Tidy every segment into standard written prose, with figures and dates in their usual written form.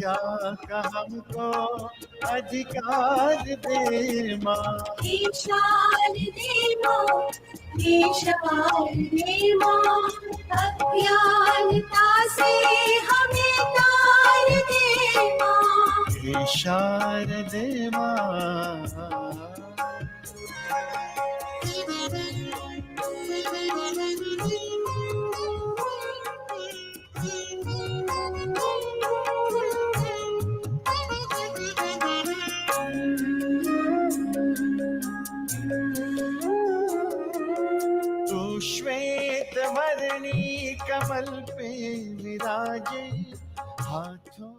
विद्या का हमको अधिकार दे माँ। ईशान दे माँ, ईशान दे माँ, अज्ञानता से हमें तार दे माँ। शारदे माँ। तू श्वेत वर्णी कमल पे विराजे, हाथों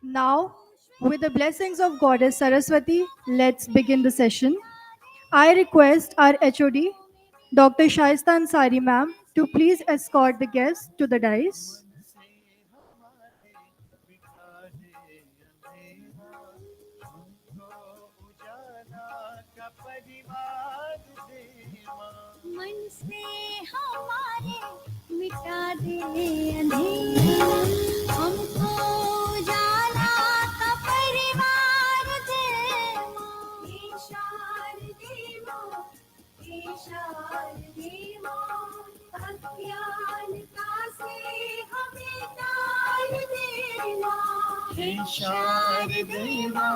Now, with the blessings of Goddess Saraswati, let's begin the session. I request our HOD, Dr. Shaista Ansari ma'am, to please escort the guests to the dais. से हमारे बिठा दे अंधेरा, हमको उजाला का परिवार दे माँ। मन से हमारे मिटा दे अंधेरा, हमको उजाला का परिवार दे माँ। ईशान दे माँ, ईशान दे माँ, अज्ञानता से हमें तार दे माँ। शारदे माँ।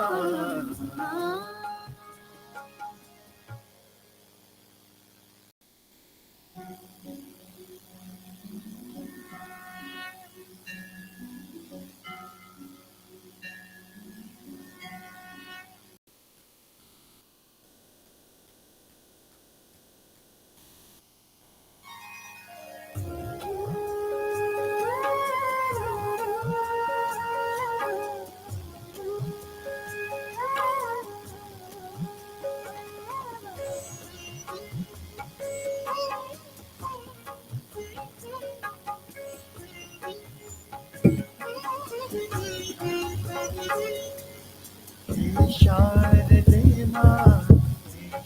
शारदे माँ,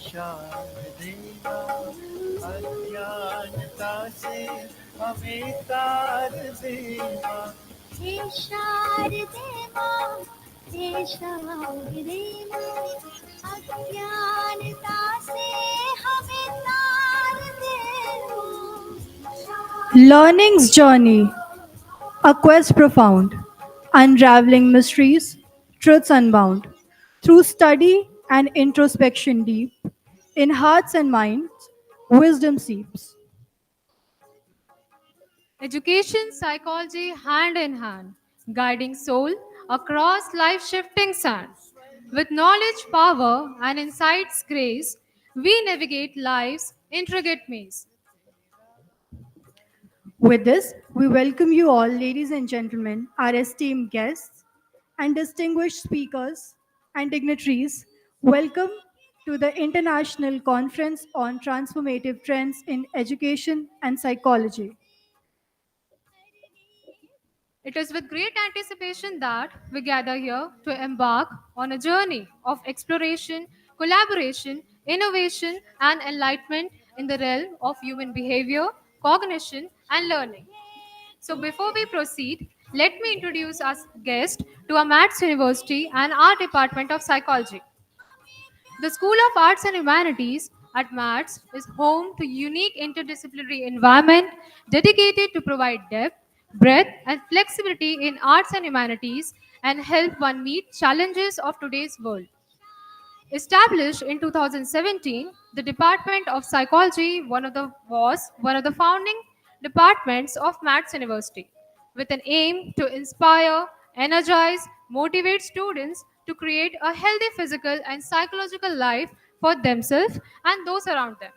शारदे माँ, अज्ञानता से हमें तार दे माँ। हे शारदे माँ, हे शारदे माँ, अज्ञानता से हमें तार दे माँ। Learning's journey, a quest profound, unraveling mysteries, truths unbound. Through study and introspection deep, in hearts and minds, wisdom seeps. Education, psychology, hand in hand, guiding soul across life shifting sands. With knowledge, power, and insight's grace, we navigate life's intricate maze. With this, we welcome you all, ladies and gentlemen, our esteemed guests and distinguished speakers and dignitaries. Welcome to the International Conference on Transformative Trends in Education and Psychology. It is with great anticipation that we gather here to embark on a journey of exploration, collaboration, innovation, and enlightenment in the realm of human behavior, cognition, and learning. So, before we proceed, let me introduce our guest to our Maths University and our Department of Psychology. The School of Arts and Humanities at MATS is home to unique interdisciplinary environment dedicated to provide depth, breadth, and flexibility in arts and humanities and help one meet challenges of today's world. Established in 2017, the Department of Psychology was one of the founding departments of Maths University, with an aim to inspire, energize, motivate students to create a healthy physical and psychological life for themselves and those around them.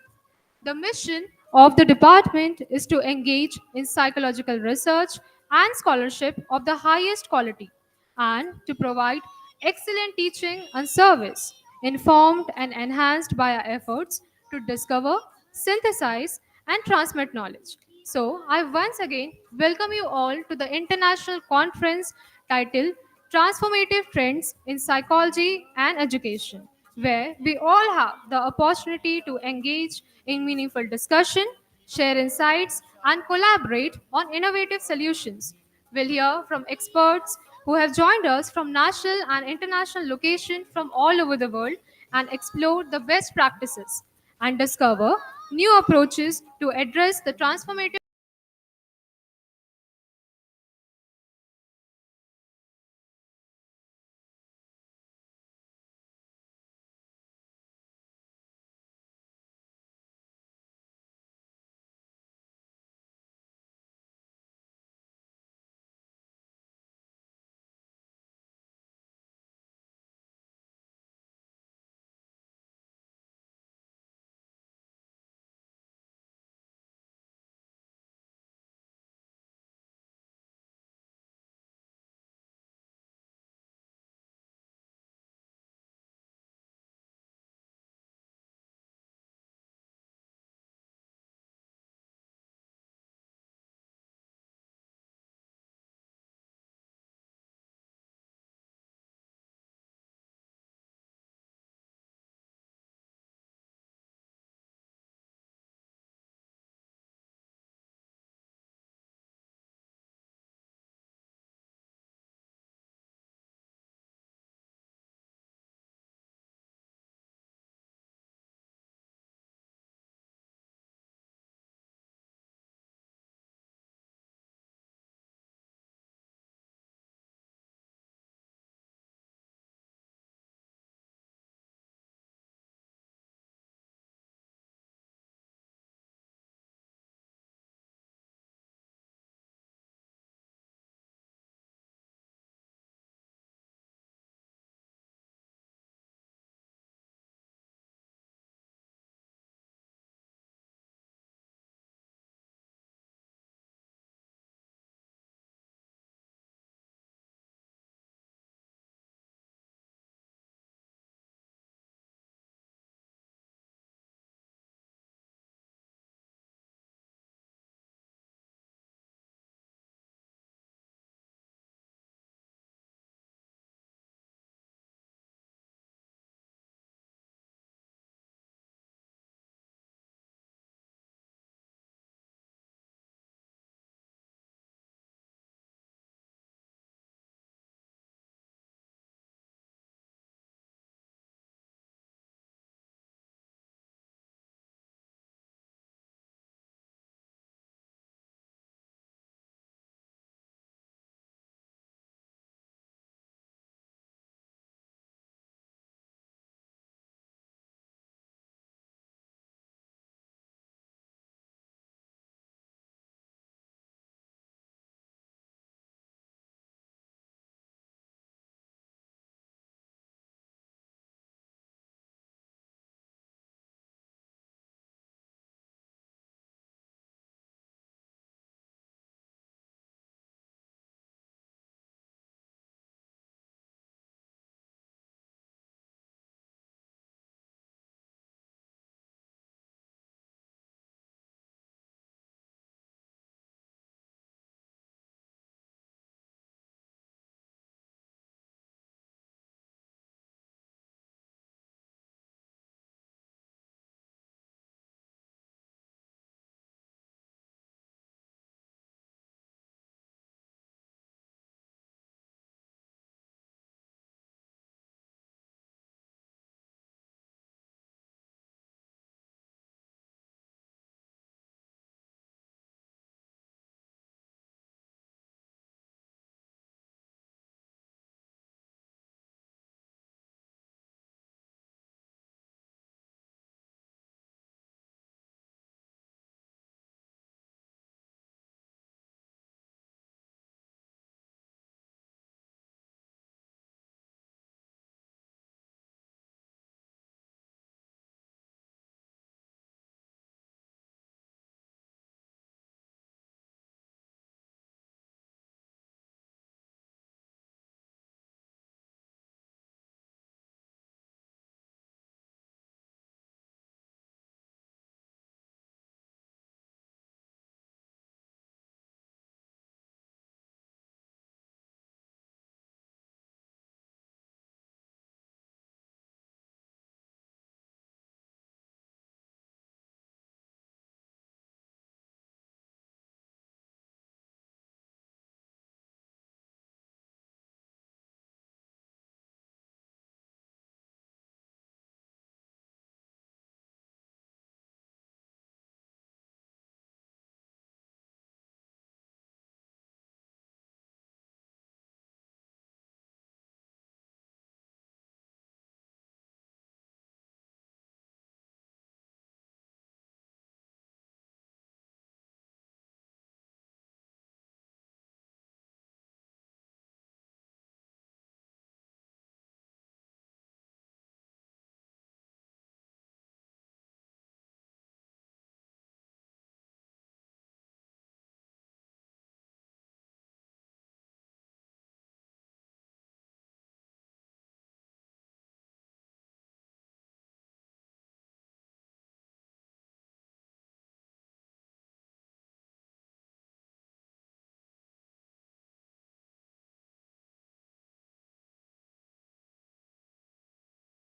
The mission of the department is to engage in psychological research and scholarship of the highest quality and to provide excellent teaching and service, informed and enhanced by our efforts to discover, synthesize, and transmit knowledge. So, I once again welcome you all to the international conference titled Transformative Trends in Psychology and Education. where we all have the opportunity to engage in meaningful discussion, share insights, and collaborate on innovative solutions. We'll hear from experts who have joined us from national and international locations from all over the world and explore the best practices and discover new approaches to address the transformative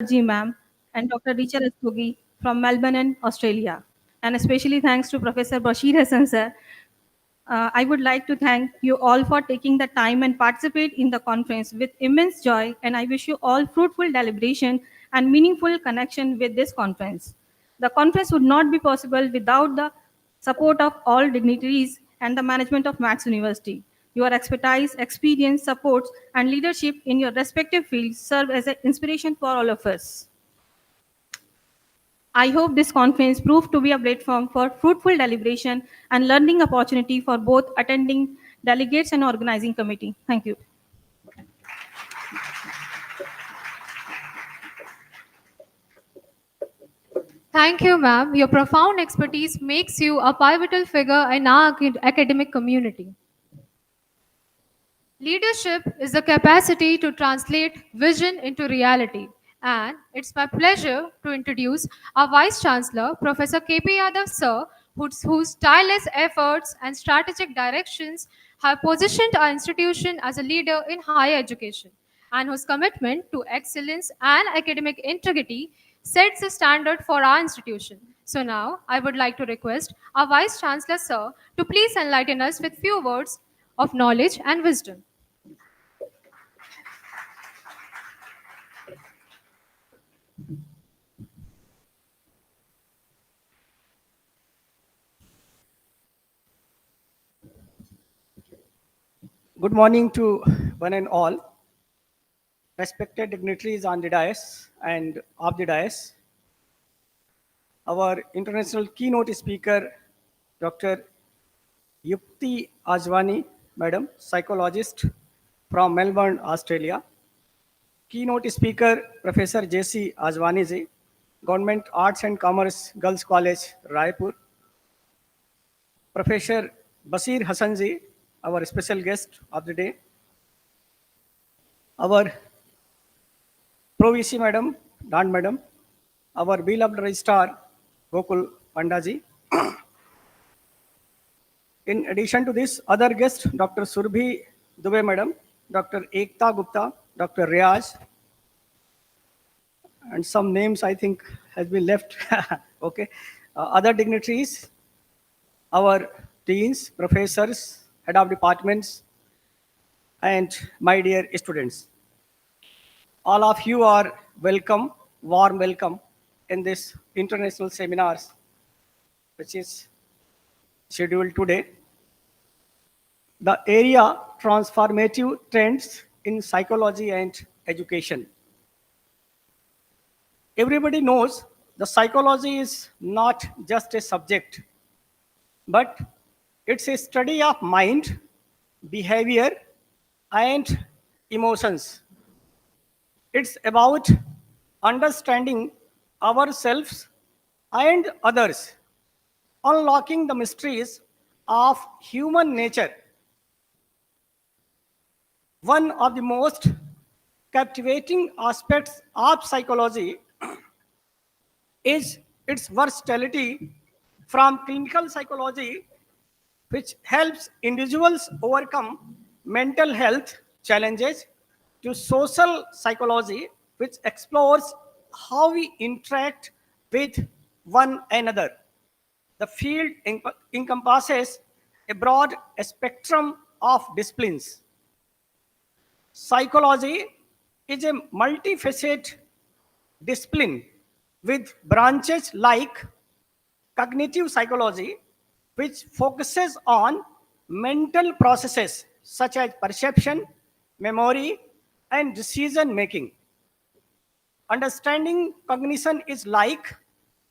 G ma'am, and Dr. Richard Estogi from Melbourne and Australia. And especially thanks to Professor Bashir Hassan sir. I would like to thank you all for taking the time and participate in the conference with immense joy, and I wish you all fruitful deliberation and meaningful connection with this conference. The conference would not be possible without the support of all dignitaries and the management of Max University. Your expertise, experience, supports, and leadership in your respective fields serve as an inspiration for all of us. I hope this conference proved to be a platform for fruitful deliberation and learning opportunity for both attending delegates and organizing committee. Thank you. Thank you, ma'am. Your profound expertise makes you a pivotal figure in our academic community. Leadership is the capacity to translate vision into reality. And it's my pleasure to introduce our Vice Chancellor, Professor K.P. Yadav, sir, whose tireless efforts and strategic directions have positioned our institution as a leader in higher education, and whose commitment to excellence and academic integrity sets the standard for our institution. So now, I would like to request our Vice Chancellor, sir, to please enlighten us with few words of knowledge and wisdom. Good morning to one and all, respected dignitaries on the dais and off the dais. Our international keynote speaker, Dr. Yupti Ajwani, Madam, psychologist from Melbourne, Australia. Keynote speaker, Professor J.C. Ajwani ji, Government Arts and Commerce Girls College, Raipur. Professor Basir Hassan ji, our special guest of the day. Our Pro VC Madam, Dan Madam, our beloved Registrar, Gokul Pandaji. In addition to this, other guests, Dr. Surbhi Dubey Madam, Dr. Ekta Gupta, Dr. Riaz, and some names I think has been left. Okay. Other dignitaries, our deans, professors, head of departments, and my dear students. All of you are welcome, warm welcome in this international seminars, which is scheduled today. The area transformative trends in psychology and education. Everybody knows the psychology is not just a subject, but it's a study of mind, behavior, and emotions. It's about understanding ourselves and others, unlocking the mysteries of human nature. One of the most captivating aspects of psychology is its versatility, from clinical psychology, which helps individuals overcome mental health challenges, to social psychology, which explores how we interact with one another. The field encompasses a broad spectrum of disciplines. Psychology is a multifaceted discipline with branches like cognitive psychology, which focuses on mental processes such as perception, memory, and decision making. Understanding cognition is like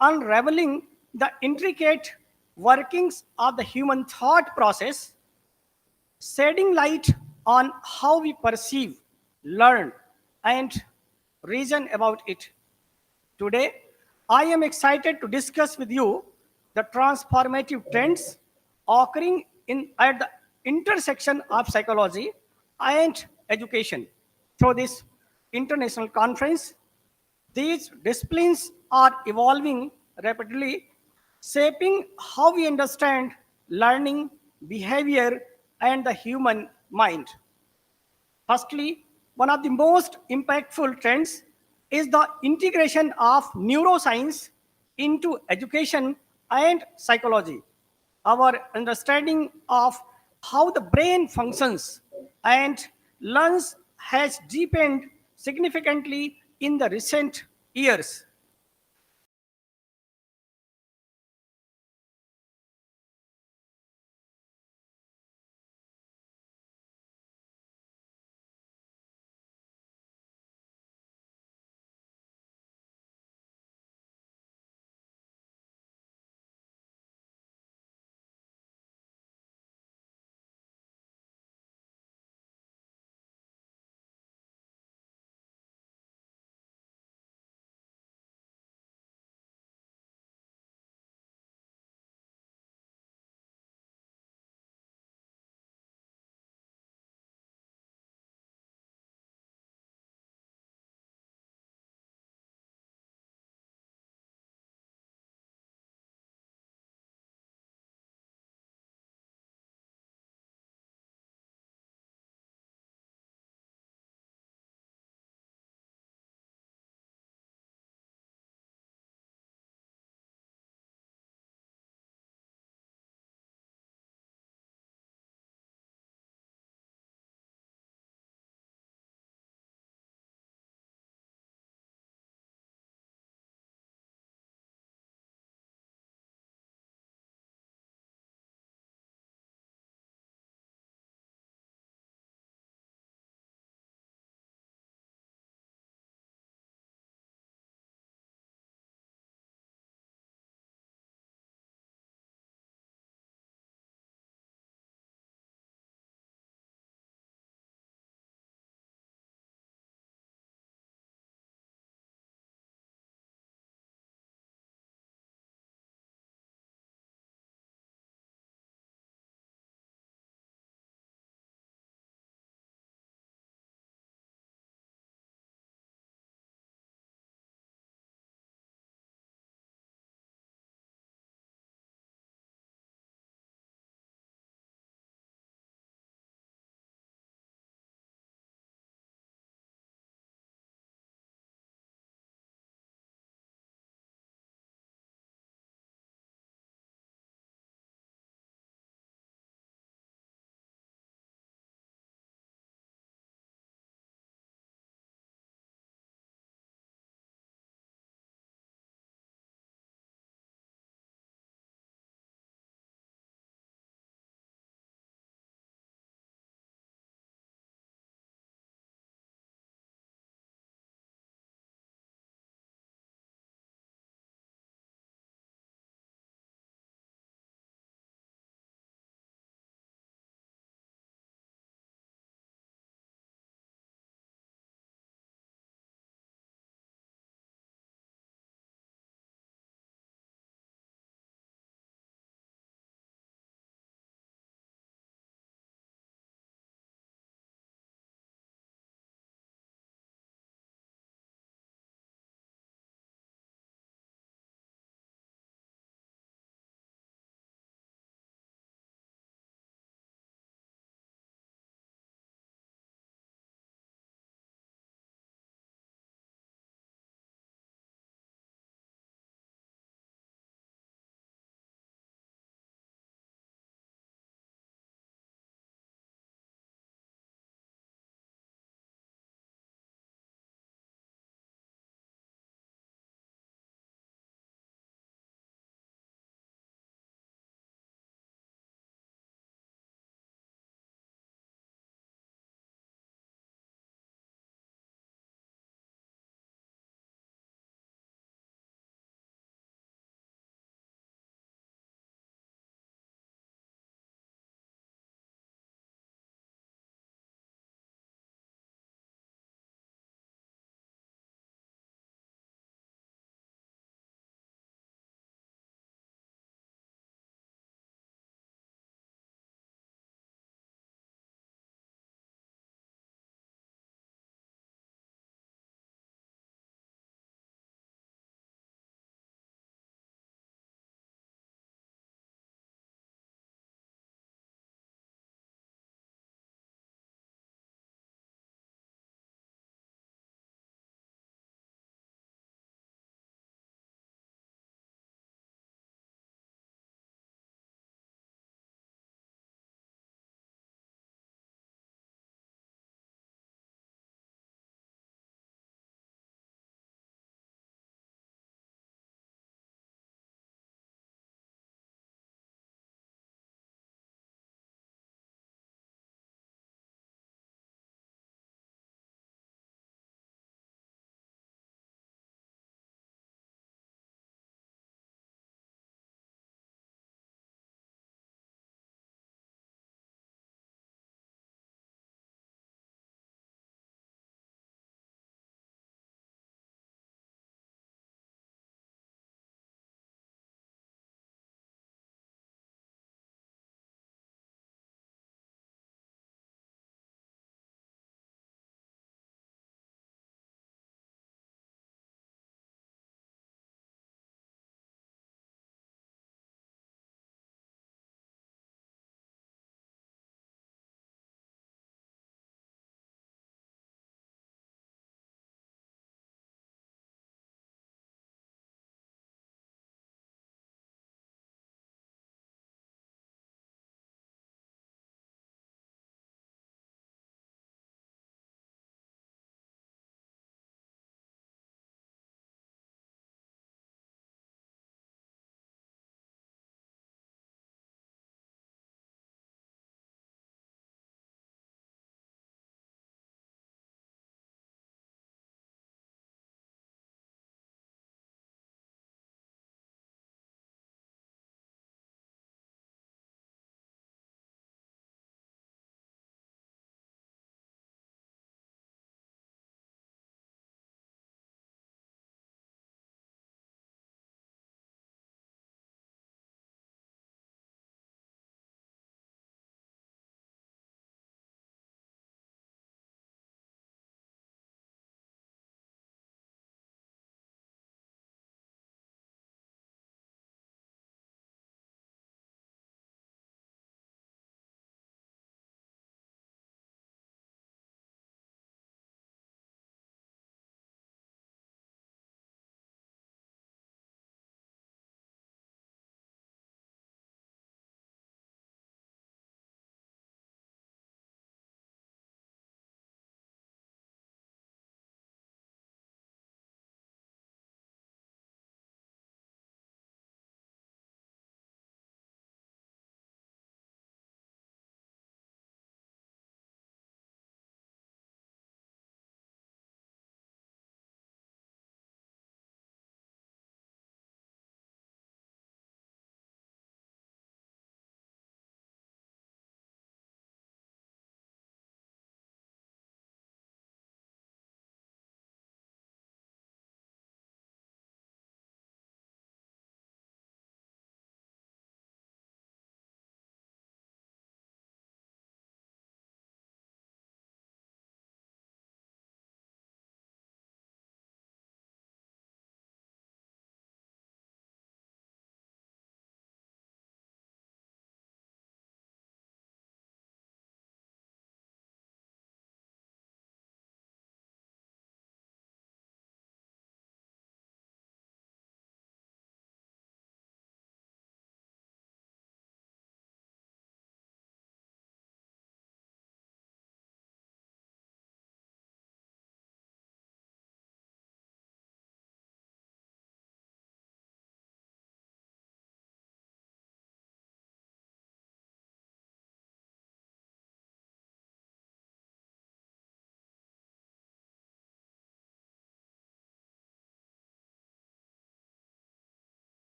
unraveling the intricate workings of the human thought process, shedding light on how we perceive, learn, and reason about it. Today, I am excited to discuss with you the transformative trends occurring at the intersection of psychology and education. Through this international conference, these disciplines are evolving rapidly, shaping how we understand learning, behavior, and the human mind. Firstly, one of the most impactful trends is the integration of neuroscience into education and psychology. Our understanding of how the brain functions and learns has deepened significantly in the recent years.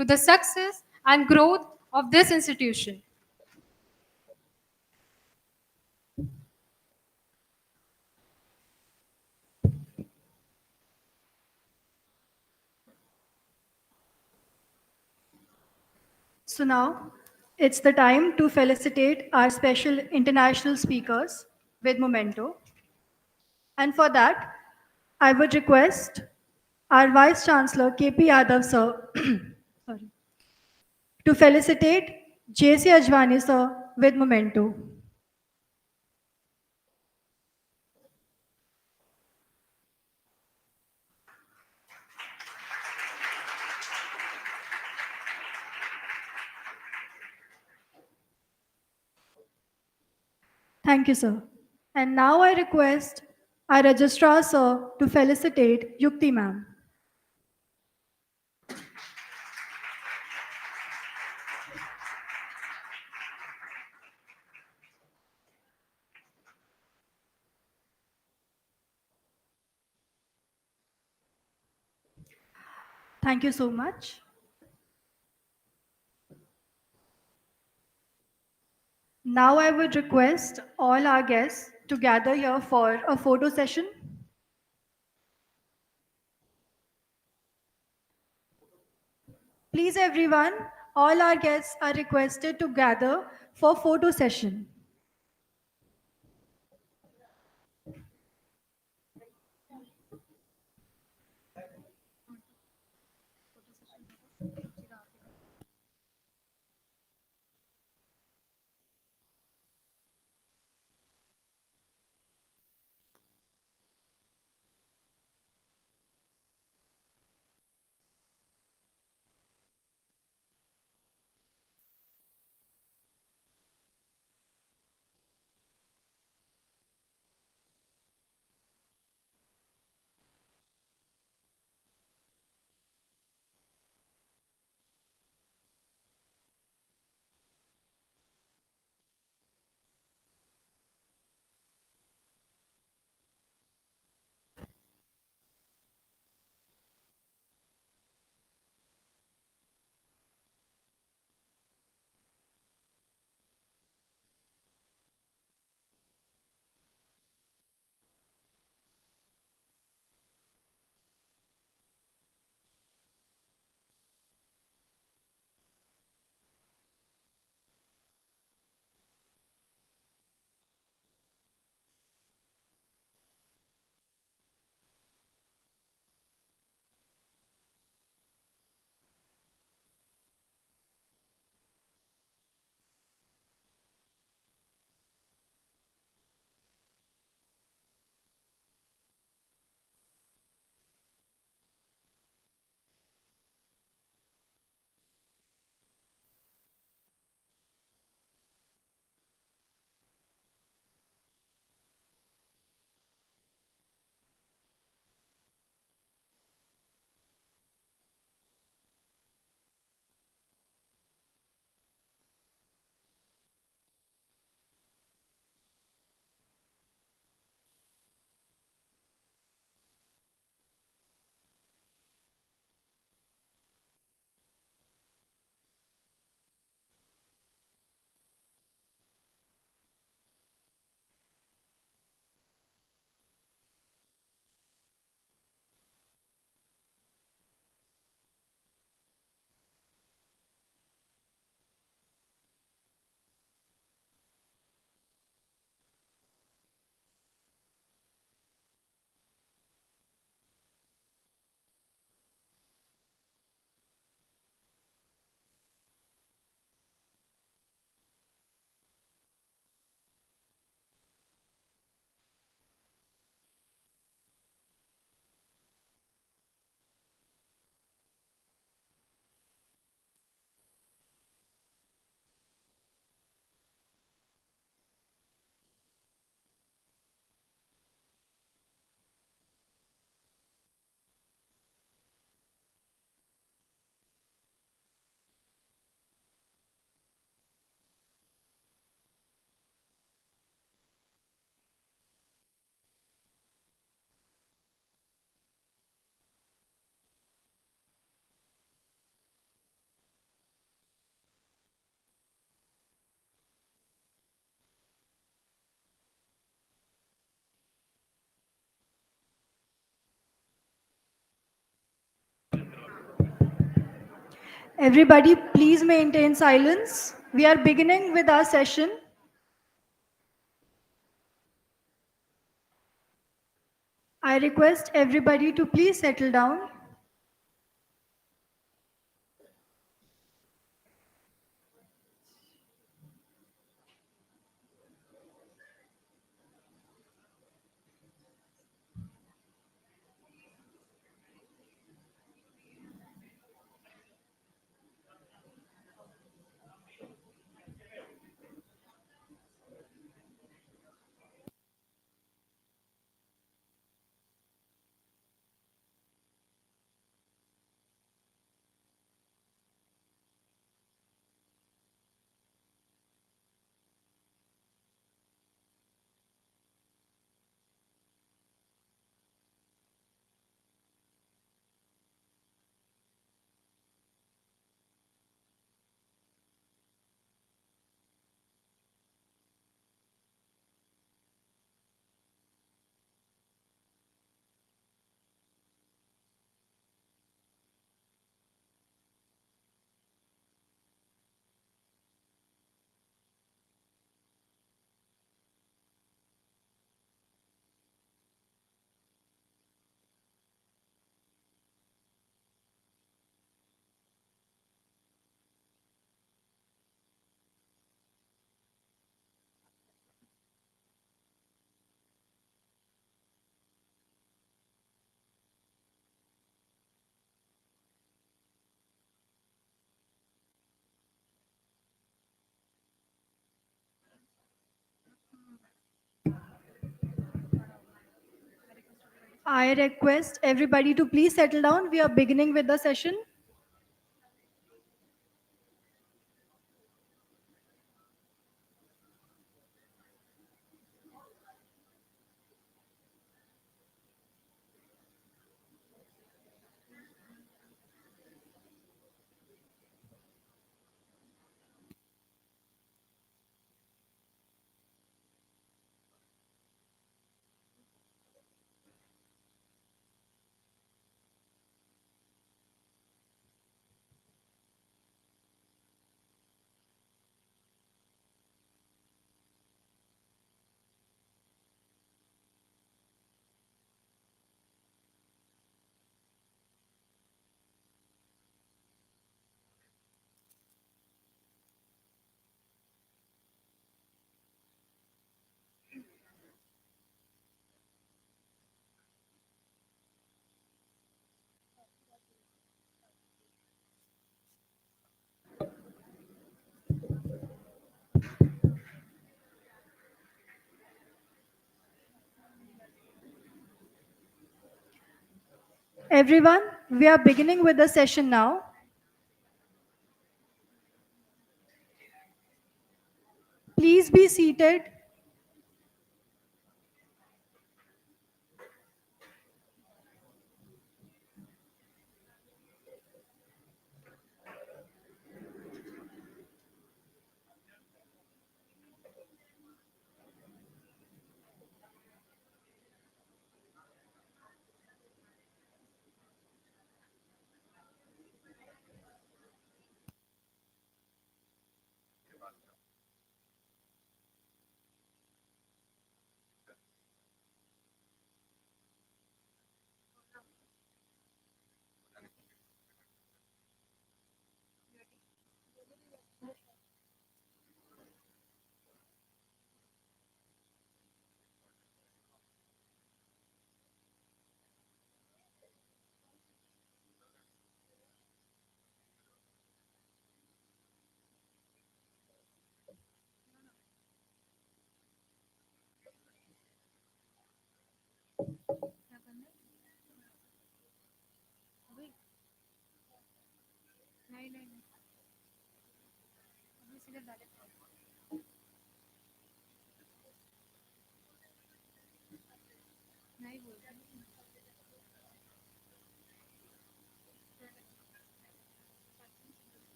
to the success and growth of this institution. So now it's the time to felicitate our special international speakers with Memento. And for that, I would request our Vice Chancellor KP Yadav sir sorry, to felicitate JC Ajwani sir with Memento. Thank you, sir. And now I request our Registrar sir to felicitate Yukti ma'am. Thank you so much. Now I would request all our guests to gather here for a photo session. Please everyone, all our guests are requested to gather for photo session. Everybody, please maintain silence. We are beginning with our session. I request everybody to please settle down. I request everybody to please settle down. We are beginning with the session. Everyone, we are beginning with the session now. Please be seated.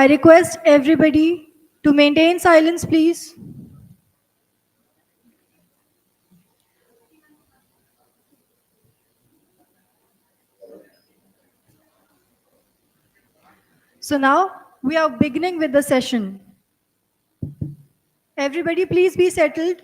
I request everybody to maintain silence, please. So now we are beginning with the session. Everybody, please be settled.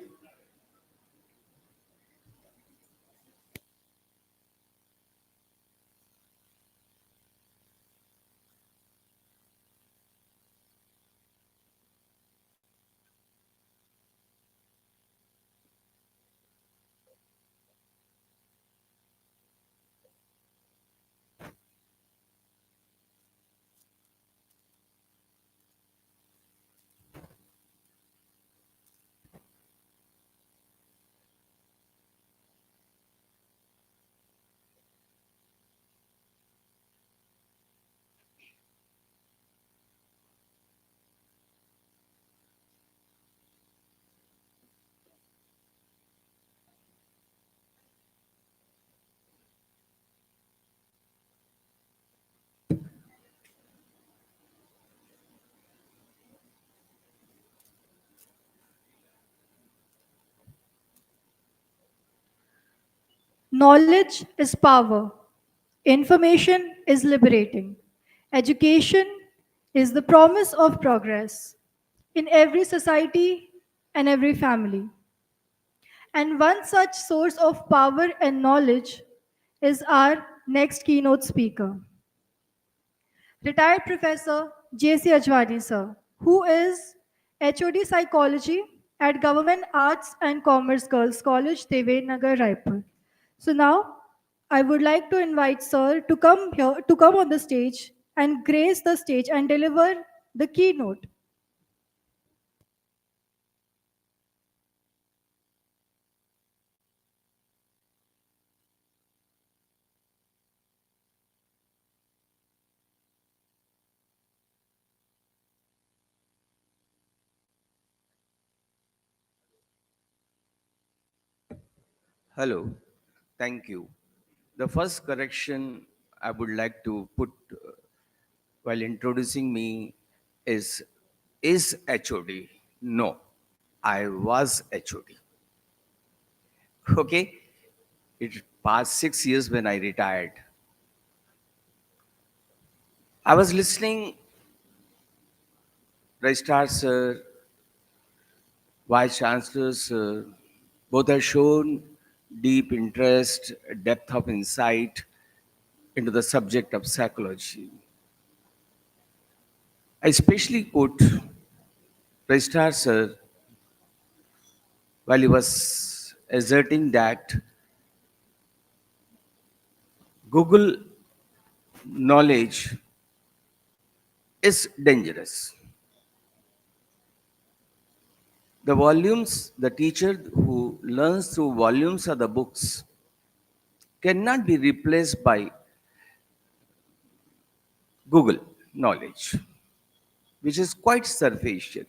Knowledge is power. Information is liberating. Education is the promise of progress in every society and every family. And one such source of power and knowledge is our next keynote speaker, retired Professor J.C. Ajwani, sir, who is HOD Psychology at Government Arts and Commerce Girls College, Nagar, Raipur. So now I would like to invite sir to come here to come on the stage and grace the stage and deliver the keynote. Hello, thank you. The first correction I would like to put while introducing me is HOD. No, I was HOD. Okay, it passed 6 years when I retired. I was listening, Registrar Sir, Vice Chancellor Sir, both have shown deep interest, depth of insight into the subject of psychology. I especially quote Registrar Sir while he was asserting that Google knowledge is dangerous. The volumes, the teacher who learns through volumes of the books cannot be replaced by Google knowledge, which is quite superficial.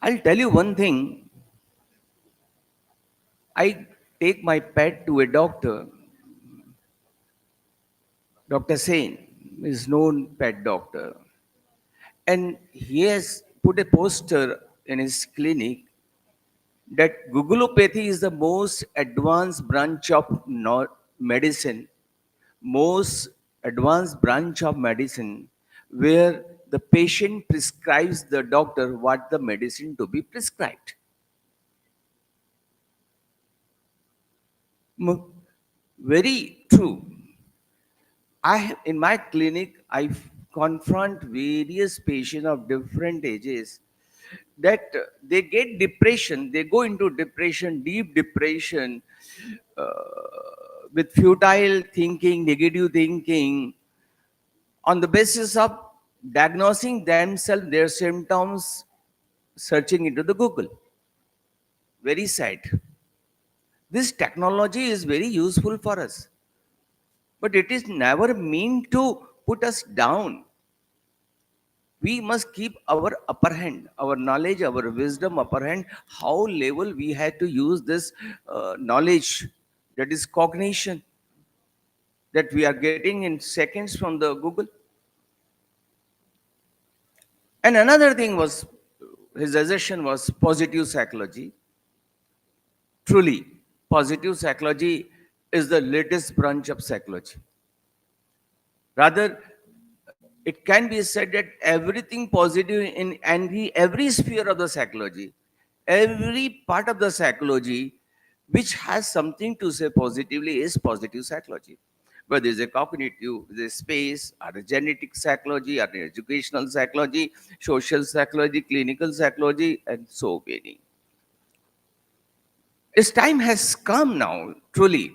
I'll tell you one thing. I take my pet to a doctor. Dr. Sain is known pet doctor. And he has put a poster in his clinic that Googleopathy is the most advanced branch of medicine, most advanced branch of medicine, where the patient prescribes the doctor what the medicine to be prescribed. M- Very true. In my clinic, confront various patients of different ages that they get depression, they go into depression, deep depression, uh, with futile thinking, negative thinking, on the basis of diagnosing themselves, their symptoms, searching into the Google. Very sad. This technology is very useful for us, but it is never meant to put us down. We must keep our upper hand, our knowledge, our wisdom upper hand, how level we have to use this knowledge, that is cognition, that we are getting in seconds from the Google. And another thing was, his suggestion was positive psychology. Truly, positive psychology is the latest branch of psychology. Rather, it can be said that everything positive in every sphere of the psychology, every part of the psychology which has something to say positively is positive psychology. Whether it's a cognitive, the space, or a genetic psychology, or an educational psychology, social psychology, clinical psychology, and so many. Its time has come now, truly.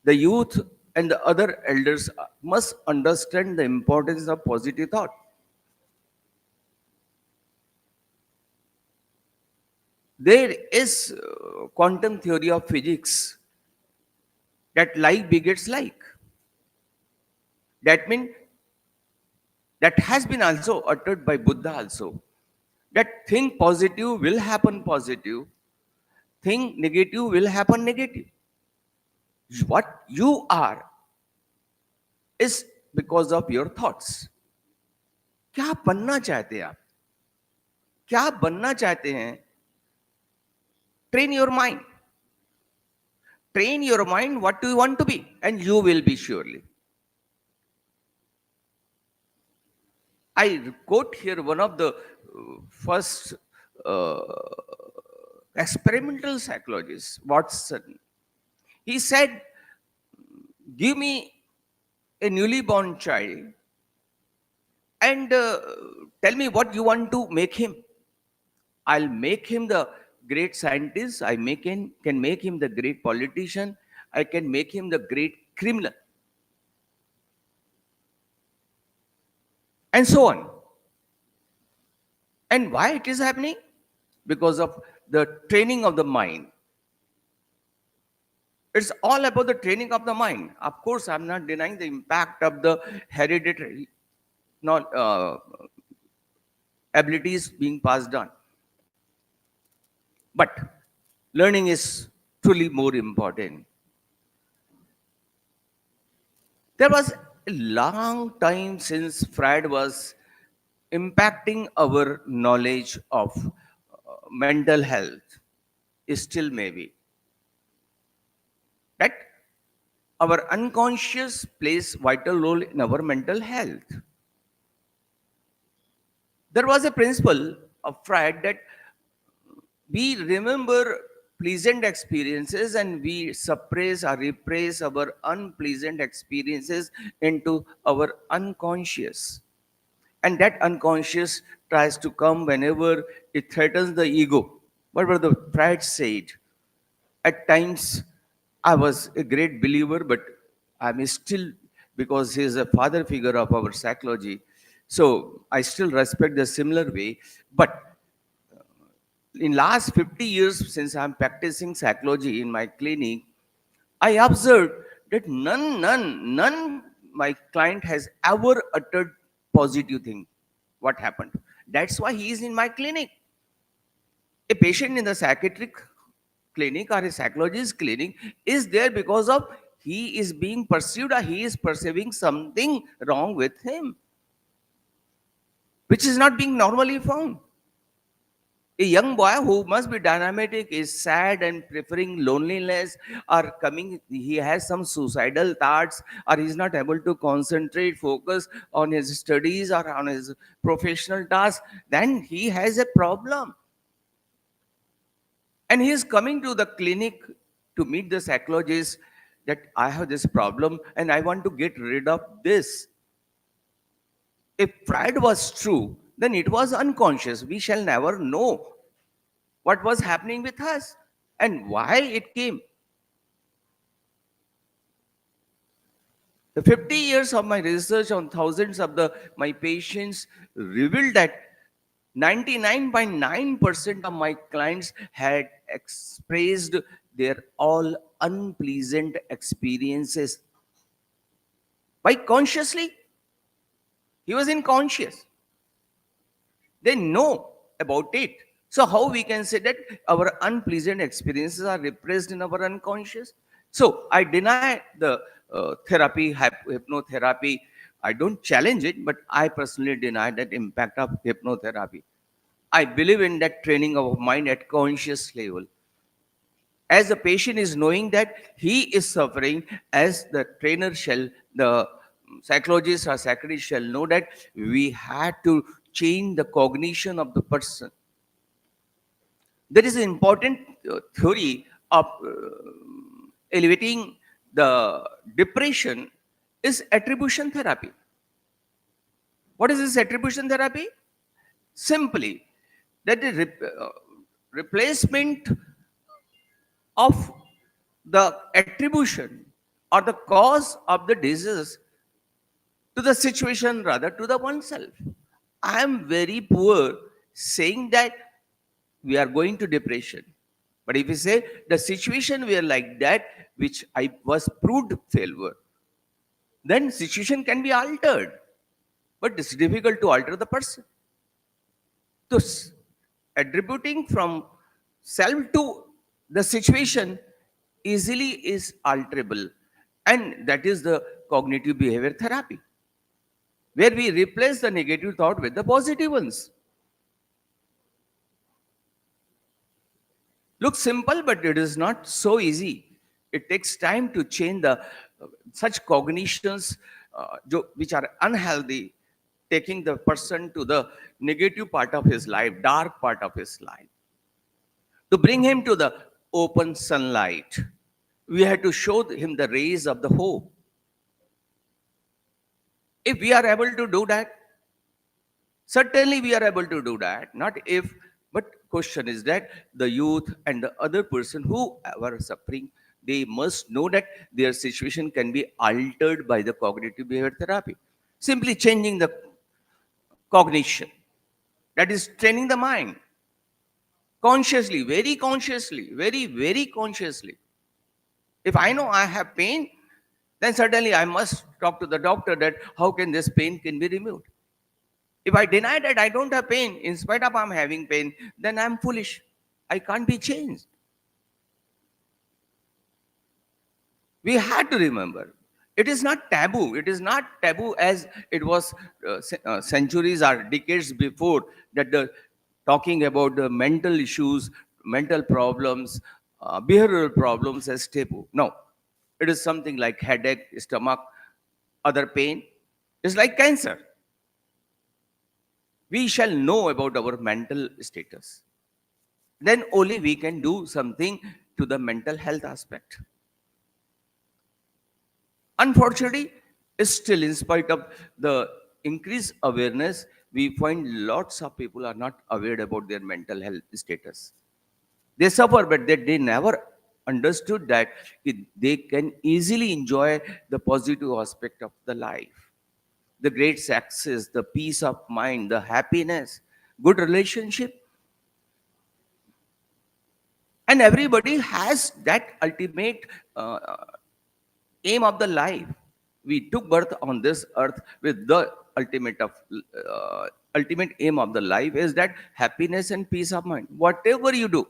The youth and the other elders must understand the importance of positive thought. There is quantum theory of physics that like begets like. That means that has been also uttered by Buddha also. That think positive will happen positive, think negative will happen negative. What you are is because of your thoughts. क्या बनना चाहते हैं आप? क्या बनना चाहते हैं? Train your mind. Train your mind what do you want to be, and you will be surely. I quote here one of the first uh, experimental psychologists, Watson. He said, give me a newly born child and tell me what you want to make him. I'll make him the great scientist. Can make him the great politician. I can make him the great criminal, and so on. And why it is happening? Because of the training of the mind. It's all about the training of the mind. Of course, I'm not denying the impact of the hereditary not abilities being passed on. But learning is truly more important. There was a long time since Freud was impacting our knowledge of mental health. Still, maybe that our unconscious plays vital role in our mental health. There was a principle of Freud that we remember pleasant experiences and we suppress or repress our unpleasant experiences into our unconscious. And that unconscious tries to come whenever it threatens the ego. Whatever the Freud said, at times I was a great believer, but I'm still, because he is a father figure of our psychology, so I still respect the similar way. But in last 50 years since I'm practicing psychology in my clinic, I observed that none my client has ever uttered positive thing. What happened? That's why he is in my clinic. A patient in the psychiatric clinic or a psychologist clinic is there because of he is being pursued or he is perceiving something wrong with him, which is not being normally found. A young boy who must be dynamic is sad and preferring loneliness, or coming, he has some suicidal thoughts, or he's not able to concentrate, focus on his studies or on his professional tasks, then he has a problem. And he is coming to the clinic to meet the psychologist that I have this problem and I want to get rid of this. If pride was true, then it was unconscious. We shall never know what was happening with us and why it came. The 50 years of my research on thousands of my patients revealed that 99.9% of my clients had expressed their all unpleasant experiences. Why consciously? He was unconscious. They know about it. So how we can say that our unpleasant experiences are repressed in our unconscious? So I deny the therapy, hypnotherapy. I don't challenge it, but I personally deny that impact of hypnotherapy. I believe in that training of mind at conscious level. As the patient is knowing that he is suffering, as the trainer shall, the psychologist or psychiatrist shall know that we had to change the cognition of the person. There is an important theory of elevating the depression is attribution therapy. What is this attribution therapy? Simply that the replacement of the attribution or the cause of the disease to the situation, rather to the oneself. I am very poor saying that we are going to depression. But if we say the situation were like that, which I was proved failure, then situation can be altered. But it's difficult to alter the person. Thus, attributing from self to the situation easily is alterable. And that is the cognitive behavior therapy, where we replace the negative thought with the positive ones. Looks simple, but it is not so easy. It takes time to change the such cognitions which are unhealthy, taking the person to the negative part of his life, dark part of his life, to bring him to the open sunlight. We have to show him the rays of the hope. If we are able to do that, certainly we are able to do that. Not if, but question is that the youth and the other person who are suffering, they must know that their situation can be altered by the cognitive behavior therapy. Simply changing the cognition. That is training the mind consciously, very consciously. If I know I have pain, then certainly I must talk to the doctor that how can this pain can be removed. If I deny that I don't have pain, in spite of I'm having pain, then I'm foolish. I can't be changed. We had to remember. It is not taboo. It is not taboo as it was centuries or decades before that the talking about the mental issues, mental problems, behavioral problems as taboo. No, it is something like headache, stomach, other pain. It's like cancer. We shall know about our mental status. Then only we can do something to the mental health aspect. Unfortunately, still in spite of the increased awareness, we find lots of people are not aware about their mental health status. They suffer, but they never understood that they can easily enjoy the positive aspect of the life, the great success, the peace of mind, the happiness, good relationship. And everybody has that ultimate uh, aim of the life. We took birth on this earth with the ultimate of ultimate aim of the life is that happiness and peace of mind. Whatever you do,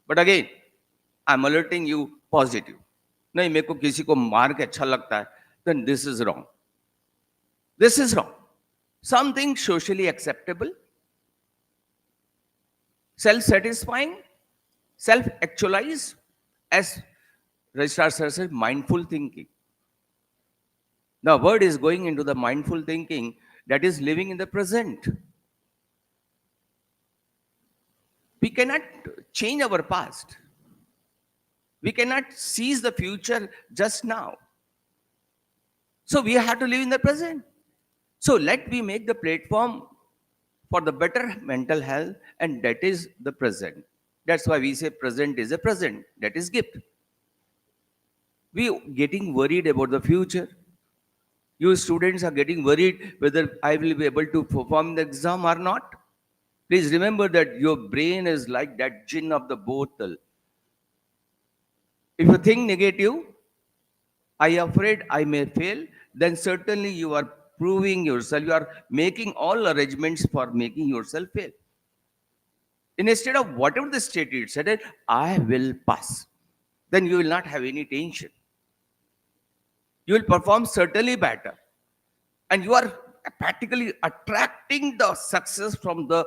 but again, I'm alerting you positive. नहीं मेरे को किसी को मार के अच्छा लगता है, then this is wrong. This is wrong. Something socially acceptable, self-satisfying, self-actualized, as Registrar Sir said, mindful thinking. The word is going into the mindful thinking, that is living in the present. We cannot change our past. We cannot seize the future just now. So we have to live in the present. So let me make the platform for the better mental health, and that is the present. That's why we say present is a present. That is gift. We getting worried about the future. You students are getting worried whether I will be able to perform the exam or not. Please remember that your brain is like that gin of the bottle. If you think negative, I afraid I may fail, then certainly you are proving yourself. You are making all arrangements for making yourself fail. Instead of whatever the state it said, I will pass. Then you will not have any tension. You will perform certainly better. And you are practically attracting the success from the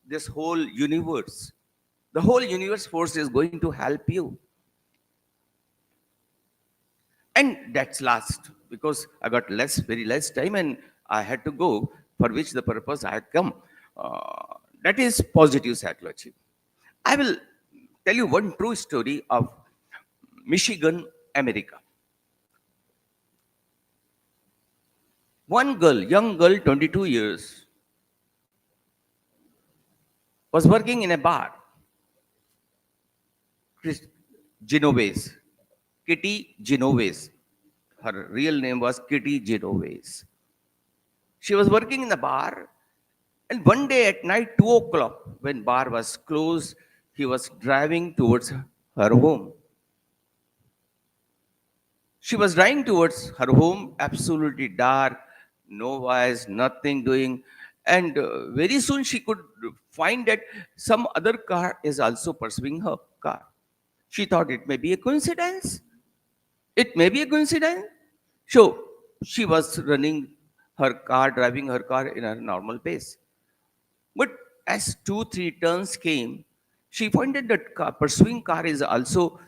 this whole universe. The whole universe force is going to help you. And that's last because I got less, very less time, and I had to go for which the purpose I had come. That is positive psychology. I will tell you one true story of Michigan, America. One girl, young girl, 22 years, was working in a bar. Genovese, Kitty Genovese. Her real name was Kitty Genovese. She was working in the bar, and one day at night, 2 o'clock, when bar was closed, he was driving towards her home. She was driving towards her home, absolutely dark, no voice, nothing doing. And very soon she could find that some other car is also pursuing her car. She thought it may be a coincidence. It may be a coincidence. So she was running her car, driving her car in a normal pace. But as two, three turns came, she found that the pursuing car is also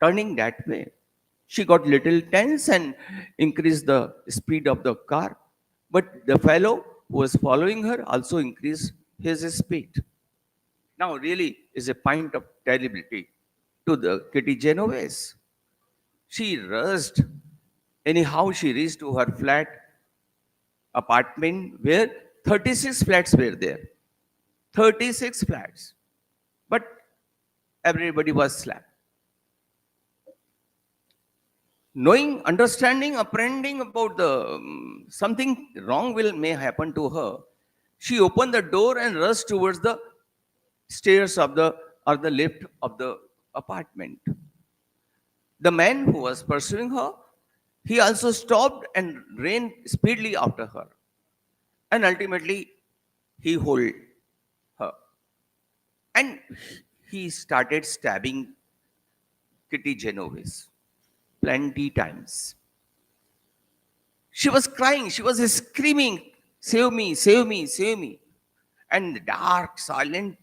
turning that way. She got little tense and increased the speed of the car. But the fellow who was following her also increased his speed. Now, really is a point of terribility to the Kitty Genovese. She rushed. Anyhow, she reached to her flat apartment where 36 flats were there. 36 flats. But everybody was slapped. Knowing, understanding, apprehending about the something wrong will may happen to her, she opened the door and rushed towards the stairs of the or the lift of the apartment. The man who was pursuing her, he also stopped and ran speedily after her. And ultimately, he hold her. And he started stabbing Kitty Genovese plenty times. She was crying, she was screaming, save me, save me, save me. And the dark, silent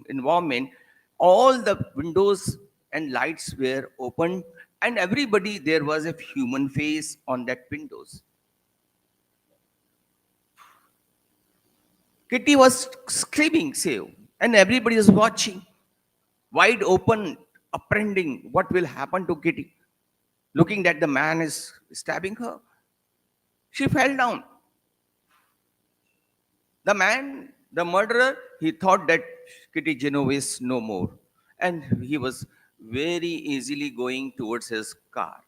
environment, all the windows and lights were open, and everybody, there was a human face on that windows. Kitty was screaming, save, and everybody was watching, wide open, apprehending what will happen to Kitty. Looking that the man is stabbing her, she fell down. The man, the murderer, he thought that Kitty Genovese no more. And he was very easily going towards his car.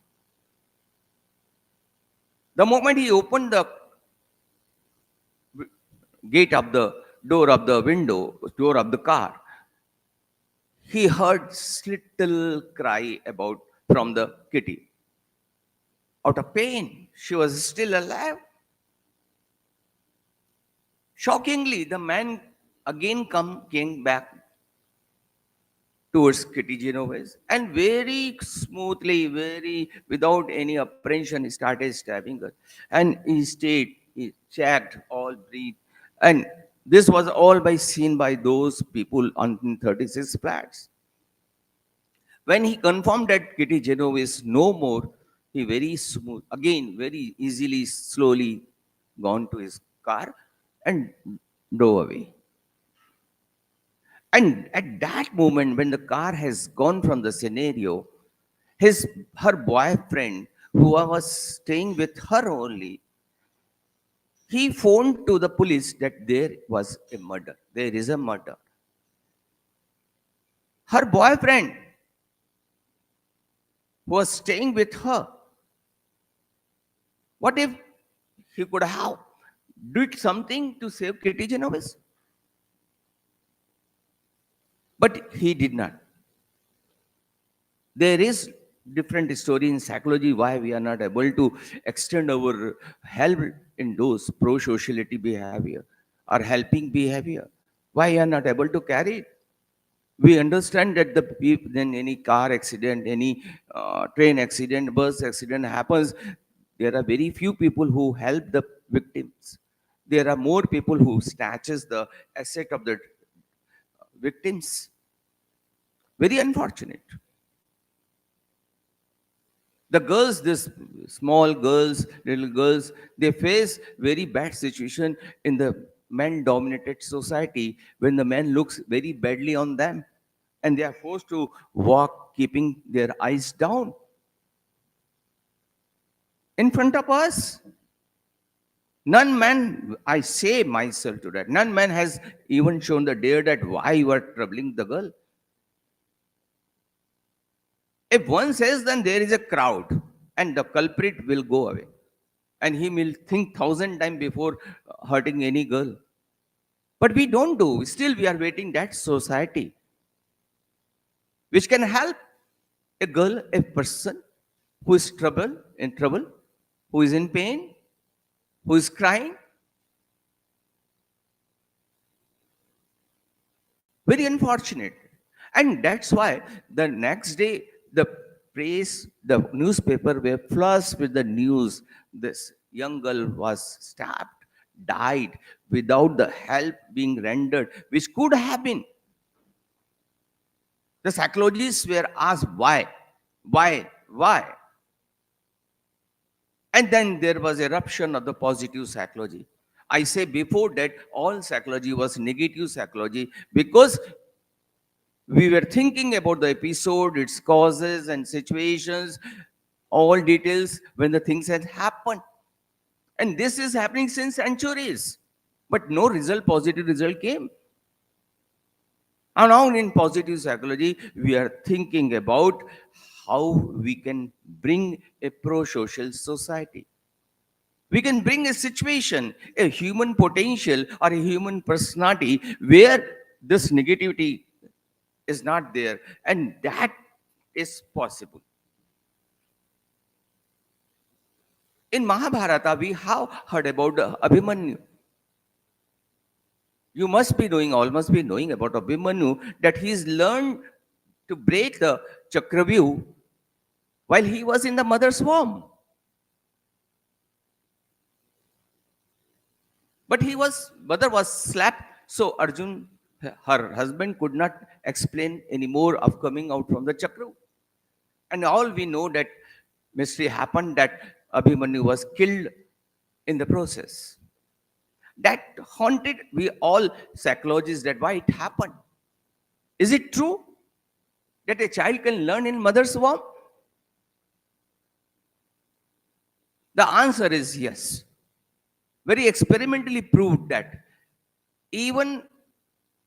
The moment he opened the gate of the door of the window, door of the car, he heard little cry about from the kitty. Out of pain, she was still alive. Shockingly, the man again came back towards Kitty Genovese and very smoothly, very without any apprehension, he started stabbing her. And he stayed, he checked all breathe. And this was all by seen by those people on 36 flats. When he confirmed that Kitty Genovese no more, he very smooth, again very easily, slowly gone to his car and drove away. And at that moment, when the car has gone from the scenario, his her boyfriend, who was staying with her only, he phoned to the police that there was a murder. There is a murder. Her boyfriend, who was staying with her, what if he could have did something to save Kitty Genovese? But he did not. There is different story in psychology why we are not able to extend our help in those pro-sociality behavior or helping behavior. Why we are not able to carry it? We understand that the people, then any car accident, any train accident, bus accident happens, there are very few people who help the victims. There are more people who snatches the asset of the victims. Very unfortunate. The girls, this small girls, little girls, they face very bad situation in the men dominated society when the man looks very badly on them, and they are forced to walk keeping their eyes down in front of us. None man, I say myself to that, none man has even shown the dare that why you are troubling the girl. If one says, then there is a crowd and the culprit will go away, and he will think thousand times before hurting any girl. But we don't do. Still, we are waiting that society which can help a girl, a person who is in trouble, who is in pain, who is crying. Very unfortunate. And that's why the next day the press, the newspaper were flushed with the news. This young girl was stabbed, died without the help being rendered, which could have been. The psychologists were asked why, why. And then there was eruption of the positive psychology. I say before that all psychology was negative psychology because we were thinking about the episode, its causes and situations, all details when the things had happened. And this is happening since centuries. But no result, positive result came. And now in positive psychology, we are thinking about how we can bring a pro-social society. We can bring a situation, a human potential or a human personality where this negativity is not there. And that is possible. In Mahabharata, we have heard about Abhimanyu. You must be knowing, all must be knowing about Abhimanyu, that he's learned to break the Chakravyuh while he was in the mother's womb. But mother was slapped, so Arjun, her husband, could not explain any more of coming out from the Chakra. And all we know that mystery happened that Abhimanyu was killed in the process. That haunted we all psychologists that why it happened. Is it true that a child can learn in mother's womb? The answer is yes. Very experimentally proved that even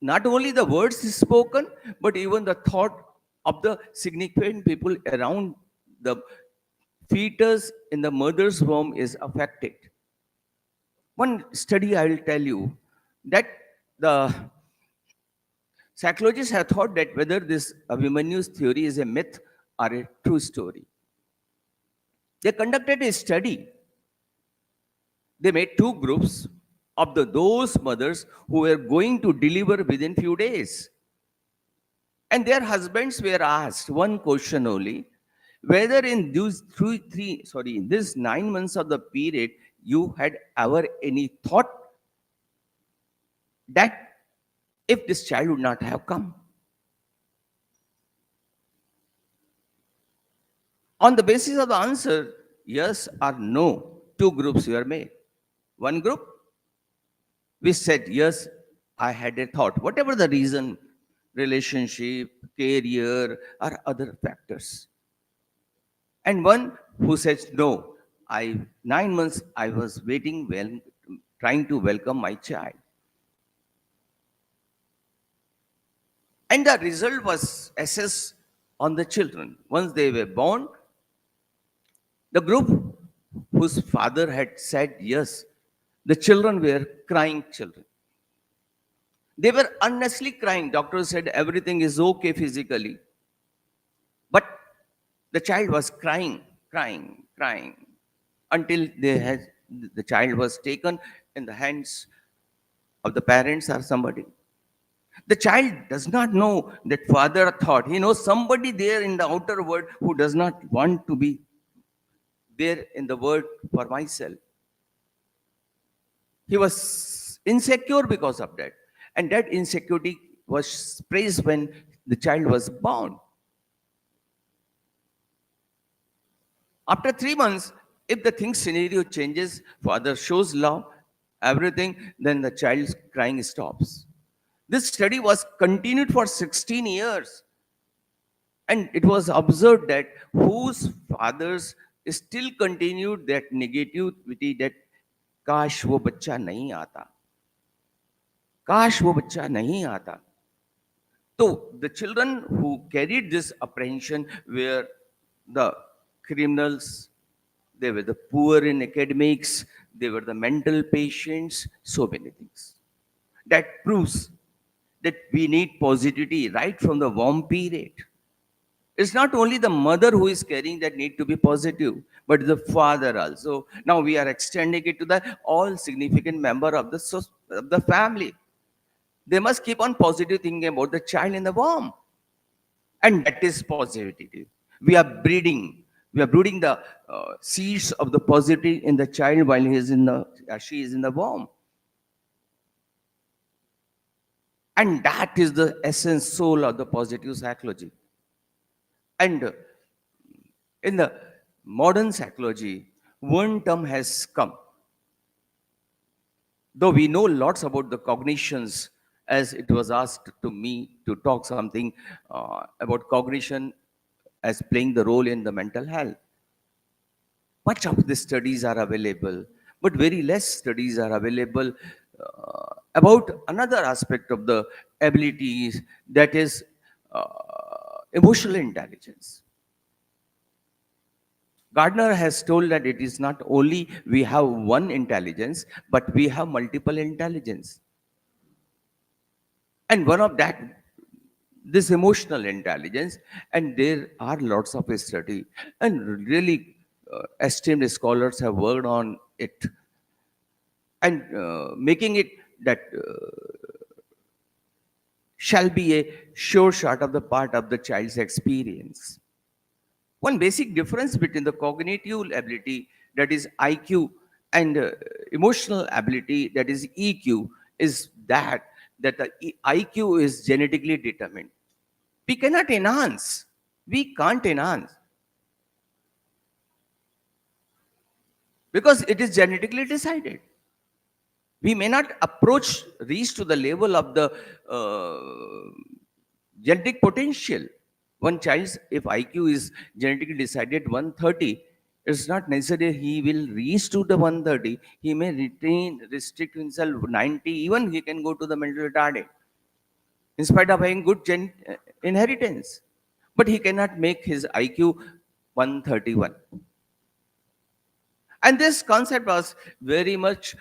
not only the words is spoken, but even the thought of the significant people around the fetus in the mother's womb is affected. One study I will tell you that the psychologists have thought that whether this Abhimanyu's theory is a myth or a true story. They conducted a study. They made two groups of those mothers who were going to deliver within few days. And their husbands were asked one question only, whether in in this 9 months of the period, you had ever any thought that if this child would not have come. On the basis of the answer, yes or no, two groups were made. One group, we said, yes, I had a thought, whatever the reason, relationship, career, or other factors. And one who says, no, 9 months I was waiting, trying to welcome my child. And the result was assessed on the children. Once they were born, the group whose father had said yes, the children were crying children. They were unnecessarily crying. Doctor said everything is okay physically. But the child was crying until the child was taken in the hands of the parents or somebody. The child does not know that father thought. He knows somebody there in the outer world who does not want to be there in the world for myself. He was insecure because of that. And that insecurity was praised when the child was born. After 3 months, if the thing scenario changes, father shows love, everything, then the child's crying stops. This study was continued for 16 years. And it was observed that whose fathers still continued that negativity that काश वो बच्चा नहीं आता काश वो बच्चा नहीं आता So the children who carried this apprehension were the criminals, they were the poor in academics, they were the mental patients, so many things. That proves that we need positivity right from the warm period. It's not only the mother who is carrying that need to be positive, but the father also. Now we are extending it to the all significant member of of the family. They must keep on positive thinking about the child in the womb. And that is positivity. We are breeding. We are brooding the seeds of the positivity in the child while he is in the she is in the womb. And that is the essence, soul of the positive psychology. And in the modern psychology, one term has come. Though we know lots about the cognitions, as it was asked to me to talk something about cognition as playing the role in the mental health. Much of the studies are available, but very less studies are available about another aspect of the abilities, that is emotional intelligence. Gardner has told that it is not only we have one intelligence, but we have multiple intelligence. And one of that, this emotional intelligence, and there are lots of study, and really esteemed scholars have worked on it, and making it that shall be a sure shot of the part of the child's experience. One basic difference between the cognitive ability, that is IQ, and emotional ability, that is EQ, is that the IQ is genetically determined. We cannot enhance. We can't enhance because it is genetically decided. We may not reach to the level of the genetic potential. One child's, if IQ is genetically decided 130, it's not necessary he will reach to the 130. He may restrict himself 90, even he can go to the mental retarded, in spite of having good inheritance. But he cannot make his IQ 131. And this concept was very much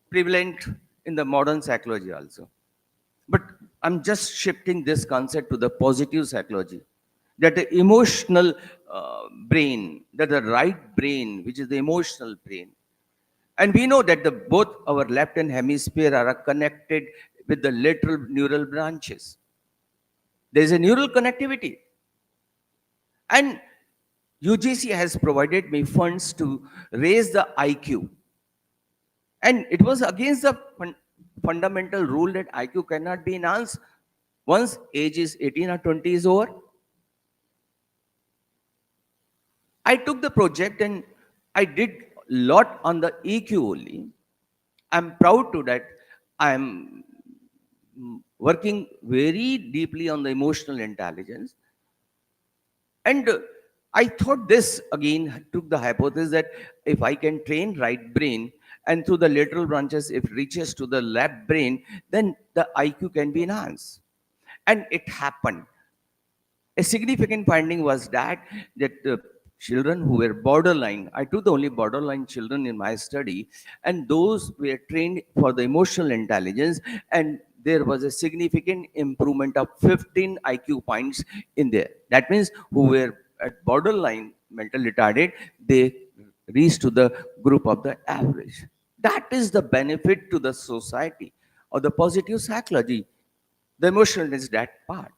prevalent in the modern psychology also. But I'm just shifting this concept to the positive psychology. That the emotional brain, that the right brain, which is the emotional brain. And we know that both our left and hemisphere are connected with the lateral neural branches. There is a neural connectivity. And UGC has provided me funds to raise the IQ. And it was against the fundamental rule that IQ cannot be enhanced once age is 18 or 20 is over. I took the project and I did lot on the EQ only. I'm proud to that I'm working very deeply on the emotional intelligence. And I thought this again took the hypothesis that if I can train right brain and through the lateral branches, if it reaches to the left brain, then the IQ can be enhanced. And it happened. A significant finding was that the children who were borderline, I took the only borderline children in my study, and those were trained for the emotional intelligence, and there was a significant improvement of 15 IQ points in there. That means who were at borderline mental retarded, they reached to the group of the average. That is the benefit to the society. or the positive psychology. The emotional is that part.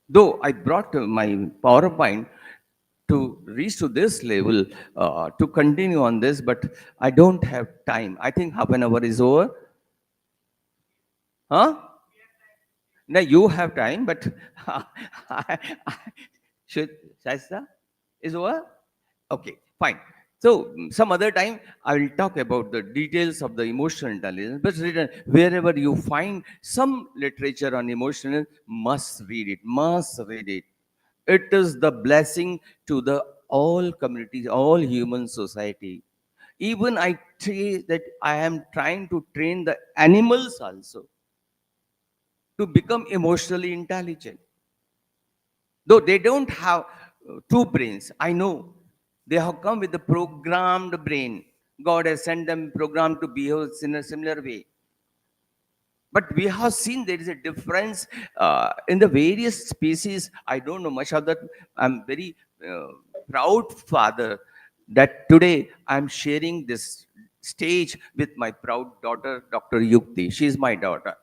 Though I brought my PowerPoint to reach to this level to continue on this, but I don't have time. I think half an hour is over. Huh? Now you have time, but should Shaista is over? Okay, fine. So some other time I will talk about the details of the emotional intelligence. But wherever you find some literature on emotional, must read it. Must read it. It is the blessing to the all communities, all human society. Even I say that I am trying to train the animals also to become emotionally intelligent. Though they don't have two brains, I know they have come with a programmed brain. God has sent them programmed to behave in a similar way. But we have seen there is a difference in the various species. I don't know much of that. I'm very uh, proud father that today I'm sharing this stage with my proud daughter, Dr. Yukti. She is my daughter.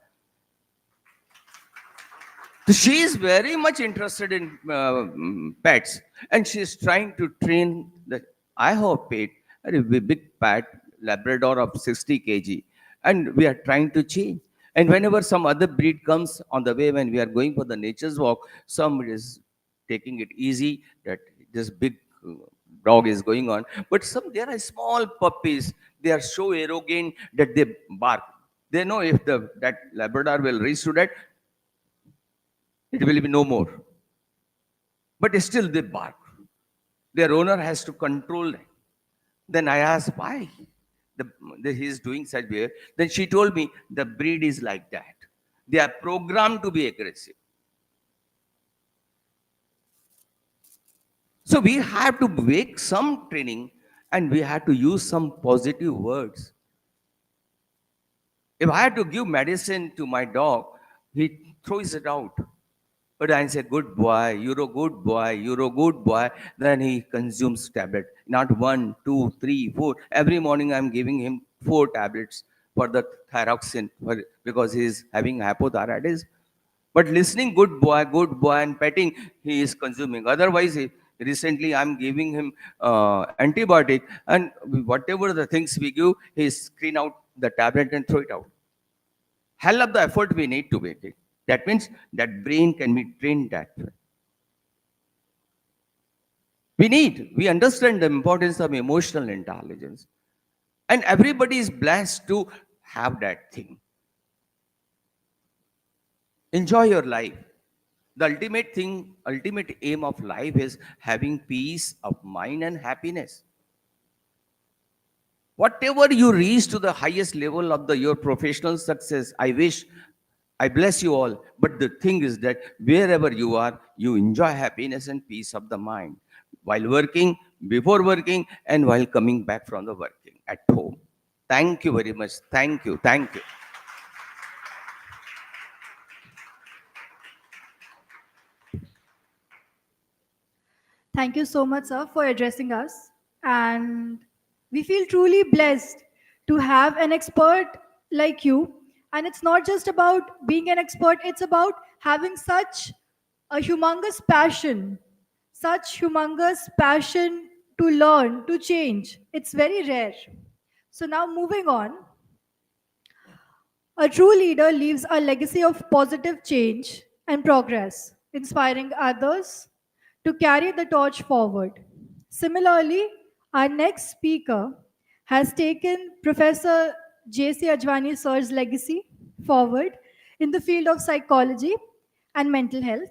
So she is very much interested in pets, and she is trying to train the. I have a pet, a big pet, Labrador of 60 kg, and we are trying to change. And whenever some other breed comes on the way, when we are going for the nature's walk, some is taking it easy. That this big dog is going on, but some there are small puppies. They are so arrogant that they bark. They know if that Labrador will reach to that, it will be no more. But still they bark. Their owner has to control them. Then I asked why he is doing such behavior. Then she told me the breed is like that. They are programmed to be aggressive. So we have to make some training and we have to use some positive words. If I had to give medicine to my dog, he throws it out. But I say, good boy, you're a good boy, you're a good boy. Then he consumes tablet. Not one, two, three, four. Every morning I'm giving him 4 tablets for the thyroxine because he is having hypothyroidism. But listening, good boy, and petting, he is consuming. Otherwise, recently I'm giving him antibiotic, and whatever the things we give, he screen out the tablet and throw it out. Hell of the effort we need to make it. That means that brain can be trained that way. We understand the importance of emotional intelligence. And everybody is blessed to have that thing. Enjoy your life. The ultimate thing, ultimate aim of life is having peace of mind and happiness. Whatever you reach to the highest level of your professional success, I wish, I bless you all. But the thing is that wherever you are, you enjoy happiness and peace of the mind while working, before working, and while coming back from the working at home. Thank you very much. Thank you. Thank you. Thank you so much, sir, for addressing us. And we feel truly blessed to have an expert like you. And it's not just about being an expert, it's about having such a humongous passion, such humongous passion to learn, to change. It's very rare. So, now moving on, a true leader leaves a legacy of positive change and progress, inspiring others to carry the torch forward. Similarly, our next speaker has taken Professor J.C. Ajwani sir's legacy forward in the field of psychology and mental health.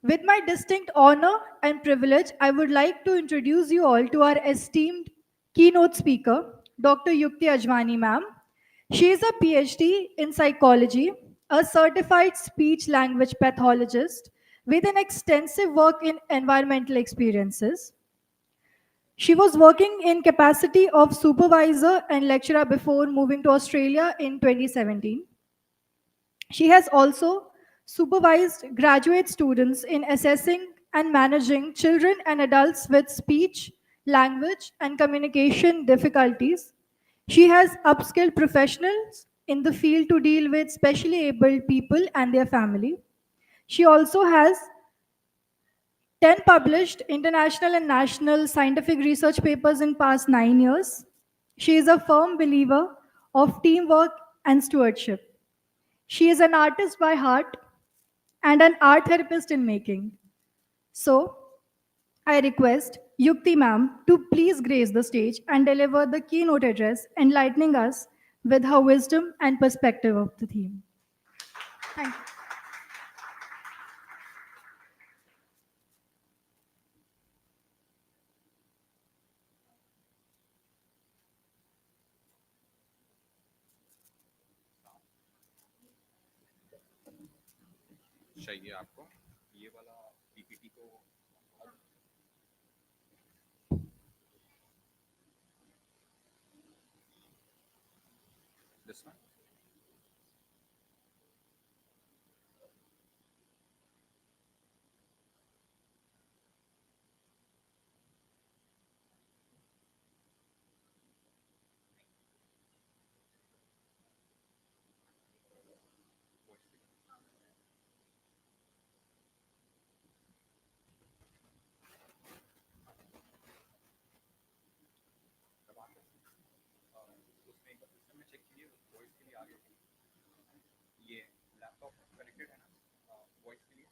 With my distinct honor and privilege, I would like to introduce you all to our esteemed keynote speaker, Dr. Yukti Ajwani ma'am. She is a PhD in psychology, a certified speech language pathologist with an extensive work in environmental experiences. She was working in capacity of supervisor and lecturer before moving to Australia in 2017. She has also supervised graduate students in assessing and managing children and adults with speech, language, and communication difficulties She has upskilled professionals in the field to deal with specially abled people and their family. She also has 10 published international and national scientific research papers in past 9 years. She is a firm believer of teamwork and stewardship. She is an artist by heart and an art therapist in making. So, I request Yukti ma'am to please grace the stage and deliver the keynote address, enlightening us with her wisdom and perspective of the theme. Thank you. चाहिए आपको ये वाला PPT को this one उसमें एक बार system में check कीजिए voice के लिए आगे ये लैपटॉप कनेक्टेड है ना वॉइस के लिए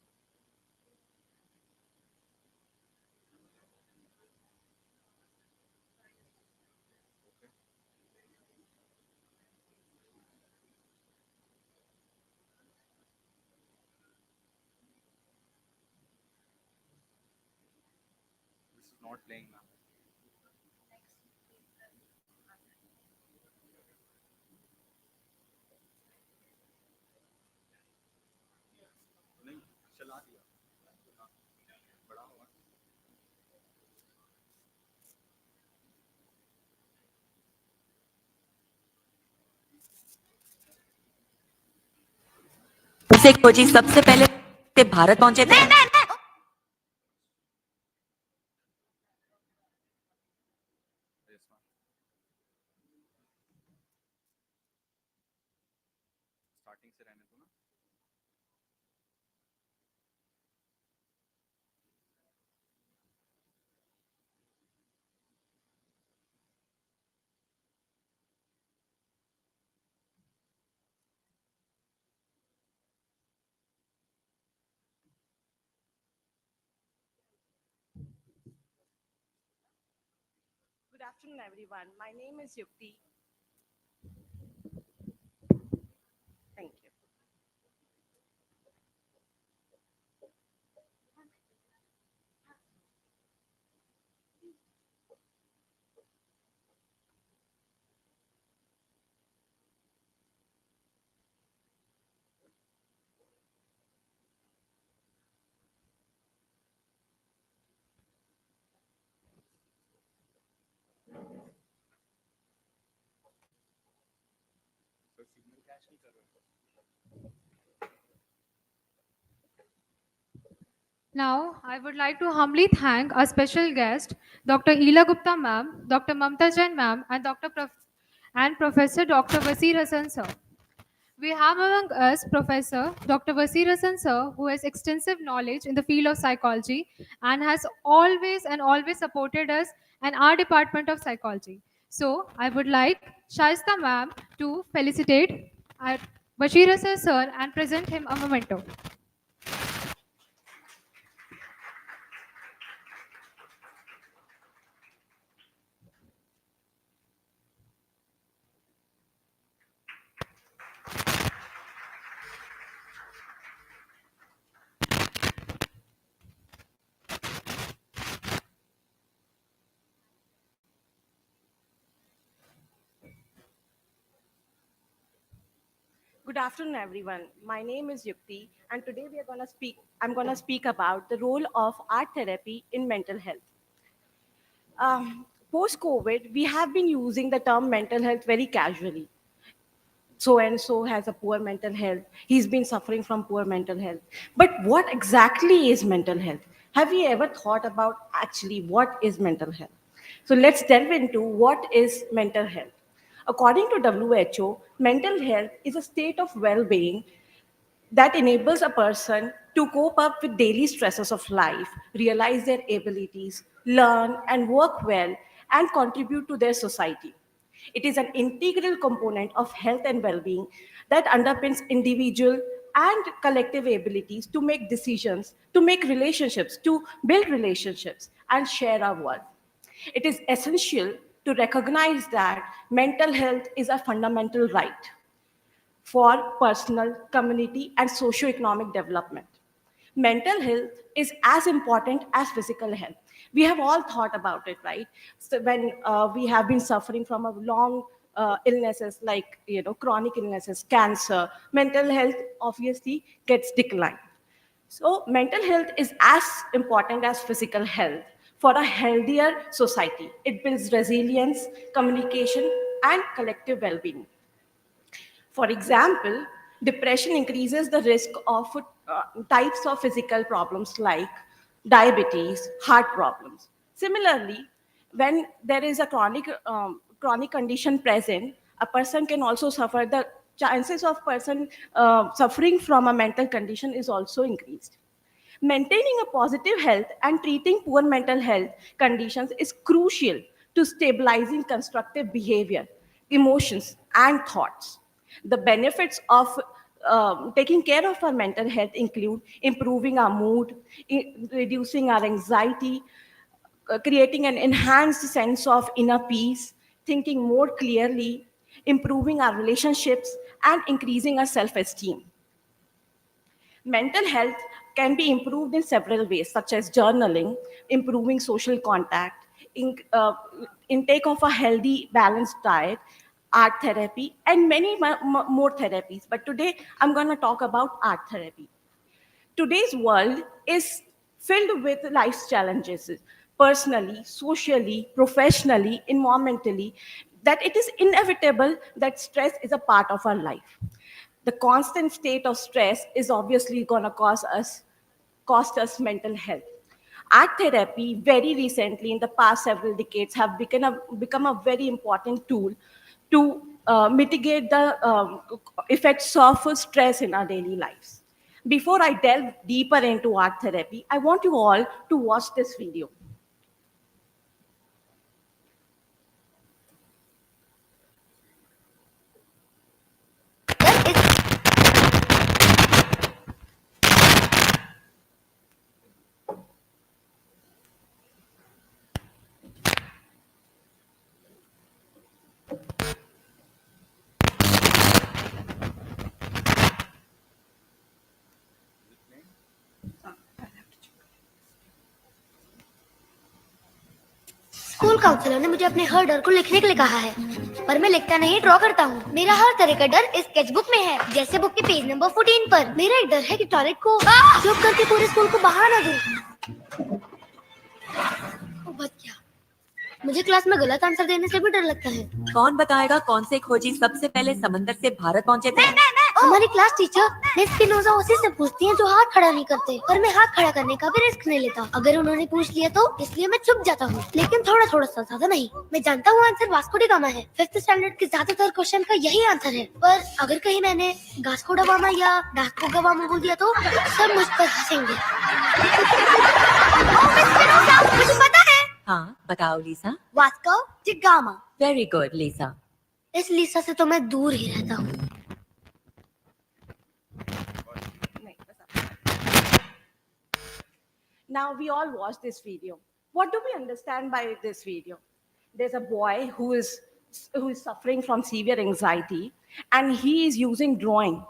okay this is not playing ma'am नहीं चला दिया हाँ, बड़ा हुआ उसे खोजी सबसे पहले ते भारत पहुंचे थे दिस वन स्टार्टिंग से रहने दो ना Good afternoon, everyone. My name is Yukti. Thank you. तो सिग्नल कैच नहीं कर रहे Now, I would like to humbly thank our special guest, Dr. Ela Gupta ma'am, Dr. Mamta Jain ma'am, and and Professor Dr. Vasir Hassan sir. We have among us Professor Dr. Vasir Hassan sir, who has extensive knowledge in the field of psychology and has always supported us and our department of psychology. So, I would like Shaista ma'am to felicitate our Bashir Hassan sir and present him a memento. Good afternoon, everyone. My name is Yukti, and today we are going to speak. I'm going to speak about the role of art therapy in mental health. Post COVID, we have been using the term mental health very casually. So and so has a poor mental health. He's been suffering from poor mental health. But what exactly is mental health? Have you ever thought about actually what is mental health? So let's delve into what is mental health. According to WHO, mental health is a state of well being that enables a person to cope up with daily stresses of life, realize their abilities, learn and work well, and contribute to their society. It is an integral component of health and well being that underpins individual and collective abilities to make decisions, to make relationships, to build relationships, and share our world. It is essential to recognize that mental health is a fundamental right for personal, community, and socio-economic development. Mental health is as important as physical health. We have all thought about it, right? So when we have been suffering from a long illnesses like chronic illnesses, cancer, mental health obviously gets declined. So mental health is as important as physical health for a healthier society. It builds resilience, communication, and collective well-being. For example, depression increases the risk of types of physical problems like diabetes, heart problems. Similarly, when there is a chronic condition present, a person can also suffer. The chances of person suffering from a mental condition is also increased. Maintaining a positive health and treating poor mental health conditions is crucial to stabilizing constructive behavior, emotions, and thoughts. The benefits of taking care of our mental health include improving our mood, reducing our anxiety, creating an enhanced sense of inner peace, thinking more clearly, improving our relationships, and increasing our self esteem. Mental health can be improved in several ways, such as journaling, improving social contact, intake of a healthy, balanced diet, art therapy, and many more therapies. But today, I'm going to talk about art therapy. Today's world is filled with life's challenges, personally, socially, professionally, environmentally, that it is inevitable that stress is a part of our life. The constant state of stress is obviously going to cost us mental health. Art therapy, very recently, in the past several decades, have become a very important tool to mitigate the effects of stress in our daily lives. Before I delve deeper into art therapy, I want you all to watch this video. School counsellor ने मुझे अपने हर डर को लिखने के लिए कहा है, पर मैं लिखता नहीं, ड्रॉ करता हूँ। मेरा हर तरह का डर इस स्केचबुक में है, जैसे बुक के पेज नंबर 14 पर। मेरा एक डर है कि टॉयलेट को चुप करके पूरे स्कूल को बहा ना दूं। ओ, बच गया। मुझे क्लास में गलत आंसर देने से भी डर लगता है। कौन बताएगा कौन से खोजी सबसे पहले समंदर से भारत पहुंचे थे? हमारी क्लास टीचर ने स्पिनोजा उसी से पूछती हैं जो हाथ खड़ा नहीं करते, पर मैं हाथ खड़ा करने का भी रिस्क नहीं लेता। अगर उन्होंने पूछ लिया तो इसलिए मैं चुप जाता हूँ, लेकिन थोड़ा थोड़ा सा, ज्यादा नहीं। मैं जानता हूँ आंसर वास्को डी गामा है। 5th स्टैंडर्ड के ज्यादातर क्वेश्चन का यही आंसर है, पर अगर कहीं मैंने गास्को डवामा या डास्को गवामा बोल दिया तो सब मुझ पर हंसेंगे। मुझे पता है। हाँ, बताओ Lisa. Vasco da Gama. Very good Lisa. इस लीसा से तो मैं दूर ही रहता हूँ। Now we all watch this video. What do we understand by this video? There's a boy who is suffering from severe anxiety, and he is using drawing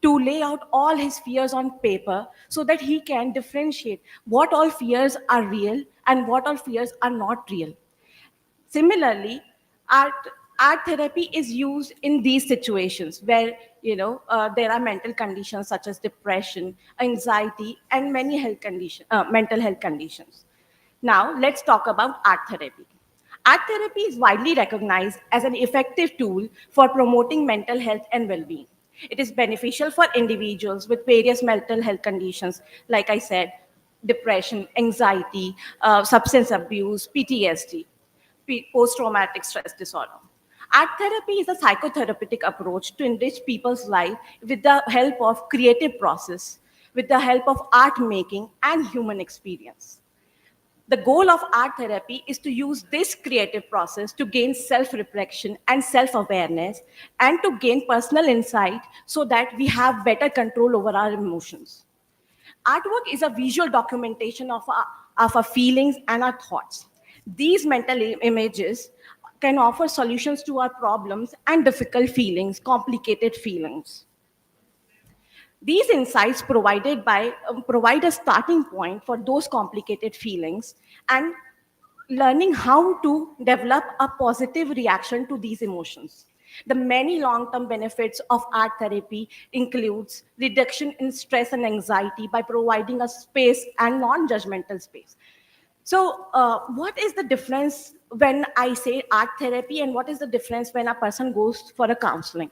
to lay out all his fears on paper so that he can differentiate what all fears are real and what all fears are not real. Similarly, art therapy is used in these situations where there are mental conditions such as depression, anxiety, and many mental health conditions. Now, let's talk about art therapy. Art therapy is widely recognized as an effective tool for promoting mental health and well-being. It is beneficial for individuals with various mental health conditions, like I said, depression, anxiety, substance abuse, PTSD, post traumatic stress disorder. Art therapy is a psychotherapeutic approach to enrich people's life with the help of creative process, with the help of art making and human experience. The goal of art therapy is to use this creative process to gain self reflection and self awareness and to gain personal insight so that we have better control over our emotions. Artwork is a visual documentation of our feelings and our thoughts. These mental images can offer solutions to our problems and difficult feelings, complicated feelings. These insights provide a starting point for those complicated feelings and learning how to develop a positive reaction to these emotions. The many long-term benefits of art therapy includes reduction in stress and anxiety by providing a space and non-judgmental space. So, what is the difference when I say art therapy, and what is the difference when a person goes for a counseling?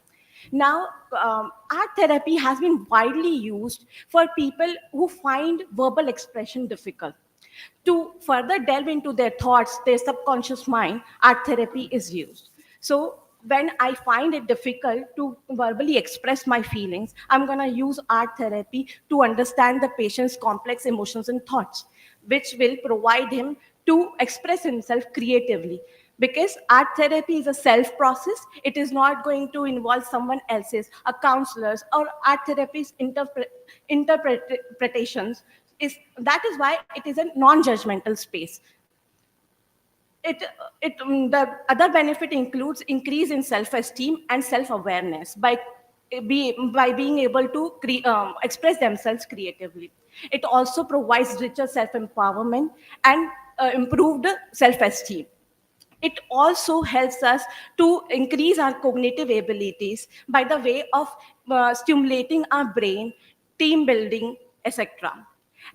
Now, art therapy has been widely used for people who find verbal expression difficult. To further delve into their thoughts, their subconscious mind, art therapy is used. So, when I find it difficult to verbally express my feelings, I'm going to use art therapy to understand the patient's complex emotions and thoughts, which will provide him to express himself creatively. Because art therapy is a self process, it is not going to involve someone else's, a counselor's or art therapist's interpretations. That is why it is a non-judgmental space. it, the other benefit includes increase in self-esteem and self-awareness by being able to express themselves creatively. It also provides richer self-empowerment and improved self-esteem. It also helps us to increase our cognitive abilities by the way of stimulating our brain, team building, etc.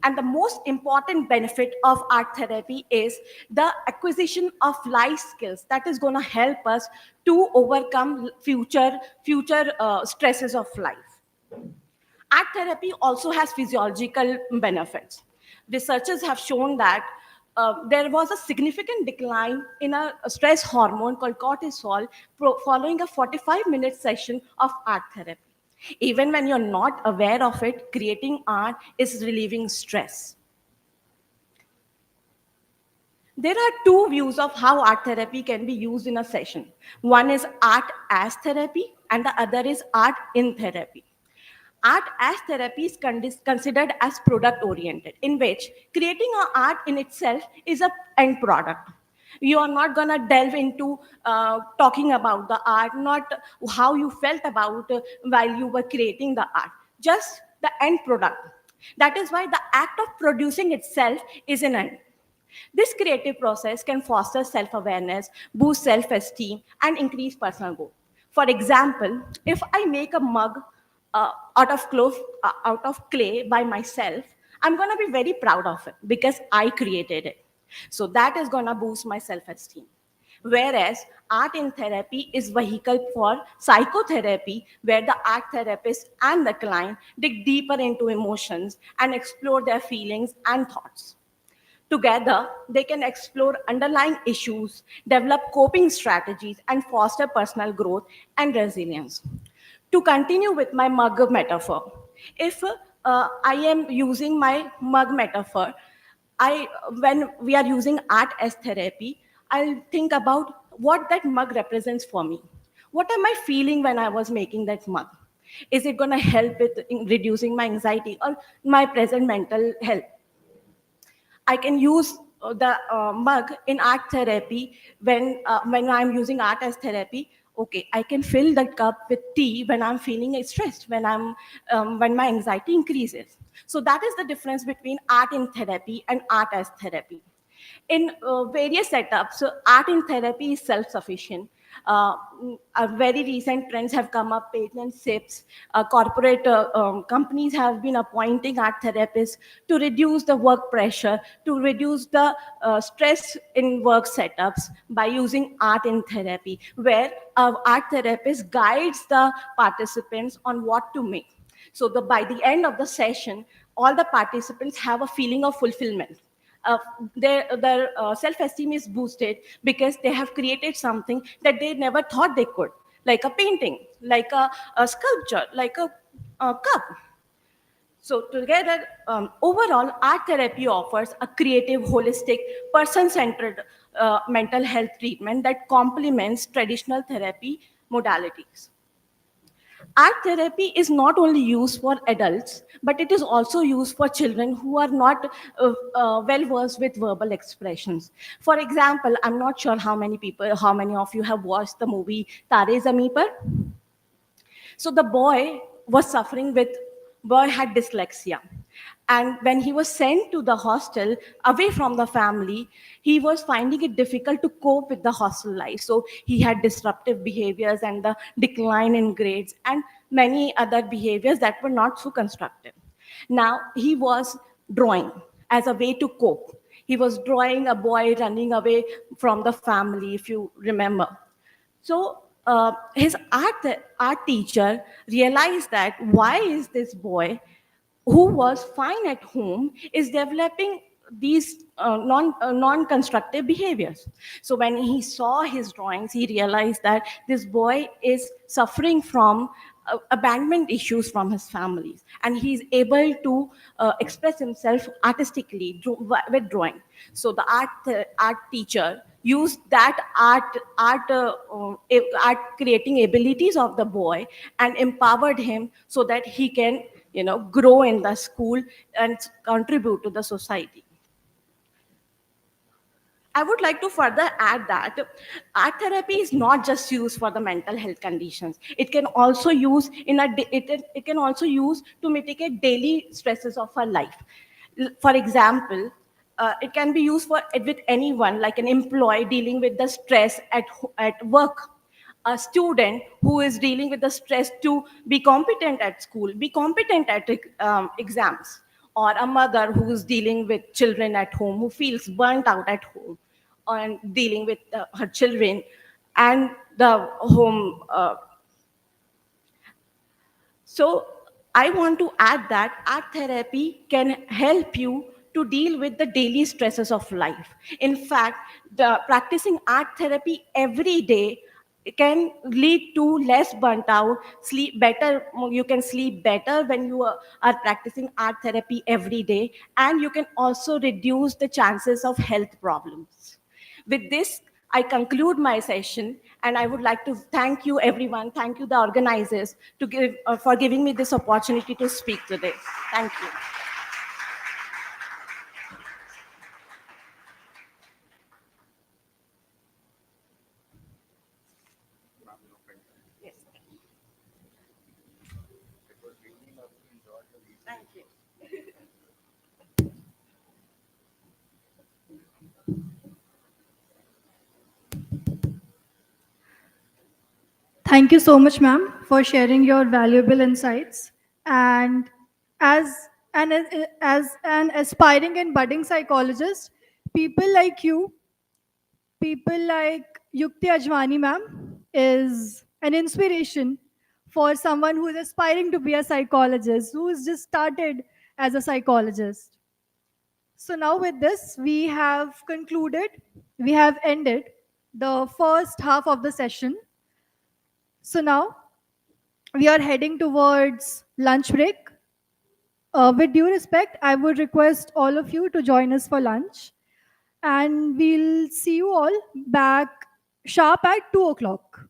And the most important benefit of art therapy is the acquisition of life skills that is going to help us to overcome future stresses of life. Art therapy also has physiological benefits. Researchers have shown that there was a significant decline in a stress hormone called cortisol following a 45-minute session of art therapy. Even when you're not aware of it, creating art is relieving stress. There are two views of how art therapy can be used in a session. One is art as therapy, and the other is art in therapy. Art as therapy is considered as product oriented, in which creating an art in itself is a end product. You are not going to delve into talking about the art, not how you felt about while you were creating the art, just the end product. That is why the act of producing itself is an end. This creative process can foster self awareness, boost self esteem, and increase personal growth. For example, if I make a mug out of clay by myself, I'm going to be very proud of it because I created it. So that is going to boost my self esteem. Whereas art in therapy is vehicle for psychotherapy, where the art therapist and the client dig deeper into emotions and explore their feelings and thoughts. Together, they can explore underlying issues, develop coping strategies, and foster personal growth and resilience. To continue with my mug metaphor, if I am using my mug metaphor, when we are using art as therapy, I'll think about what that mug represents for me. What am I feeling when I was making that mug? Is it going to help with reducing my anxiety or my present mental health? I can use the mug in art therapy when I'm using art as therapy. Okay, I can fill that cup with tea when I'm feeling stressed, when my anxiety increases. So that is the difference between art in therapy and art as therapy. In various setups, so art in therapy is self-sufficient. Very recent trends have come up, patentships, corporate companies have been appointing art therapists to reduce the work pressure, to reduce the stress in work setups by using art in therapy, where art therapist guides the participants on what to make. So by the end of the session, all the participants have a feeling of fulfillment. uh, their self-esteem is boosted because they have created something that they never thought they could, like a painting, like a sculpture, like a cup. So together, overall, art therapy offers a creative, holistic, person-centered mental health treatment that complements traditional therapy modalities. Art therapy is not only used for adults, but it is also used for children who are not well versed with verbal expressions. For example, I'm not sure how many of you have watched the movie Tare Zameen Par. So the boy had dyslexia. And when he was sent to the hostel away from the family, he was finding it difficult to cope with the hostel life. So he had disruptive behaviors and the decline in grades and many other behaviors that were not so constructive. Now he was drawing as a way to cope. He was drawing a boy running away from the family, if you remember. So his art teacher realized that why is this boy who was fine at home is developing these non-constructive behaviors. So when he saw his drawings, he realized that this boy is suffering from abandonment issues from his families, and he's able to express himself artistically with drawing. So the art teacher used that art creating abilities of the boy and empowered him so that he can grow in the school and contribute to the society. I would like to further add that art therapy is not just used for the mental health conditions. It can also use it can also use to mitigate daily stresses of our life. For example, it can be used for with anyone, like an employee dealing with the stress at work, a student who is dealing with the stress to be competent at school, be competent at exams, or a mother who is dealing with children at home, who feels burnt out at home, and dealing with her children and the home. So I want to add that art therapy can help you to deal with the daily stresses of life. In fact, the practicing art therapy every day can lead to less burnt out, sleep better. You can sleep better when you are practicing art therapy every day, and you can also reduce the chances of health problems. With this, I conclude my session, and I would like to thank you, everyone. Thank you, the organizers, for giving me this opportunity to speak today. Thank you. Yes. Thank you. Thank you so much, ma'am, for sharing your valuable insights. And as an aspiring and budding psychologist, people like you, people like Yukti Ajwani, ma'am, is an inspiration for someone who is aspiring to be a psychologist, who has just started as a psychologist. So now with this, we have concluded, we have ended the first half of the session. So now we are heading towards lunch break. With due respect, I would request all of you to join us for lunch. And we'll see you all back sharp at 2 o'clock.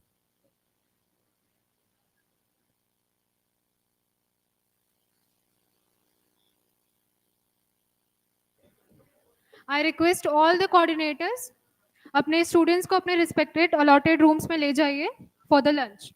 I request all the coordinators अपने students को अपने respected allotted rooms में ले जाइए for the lunch.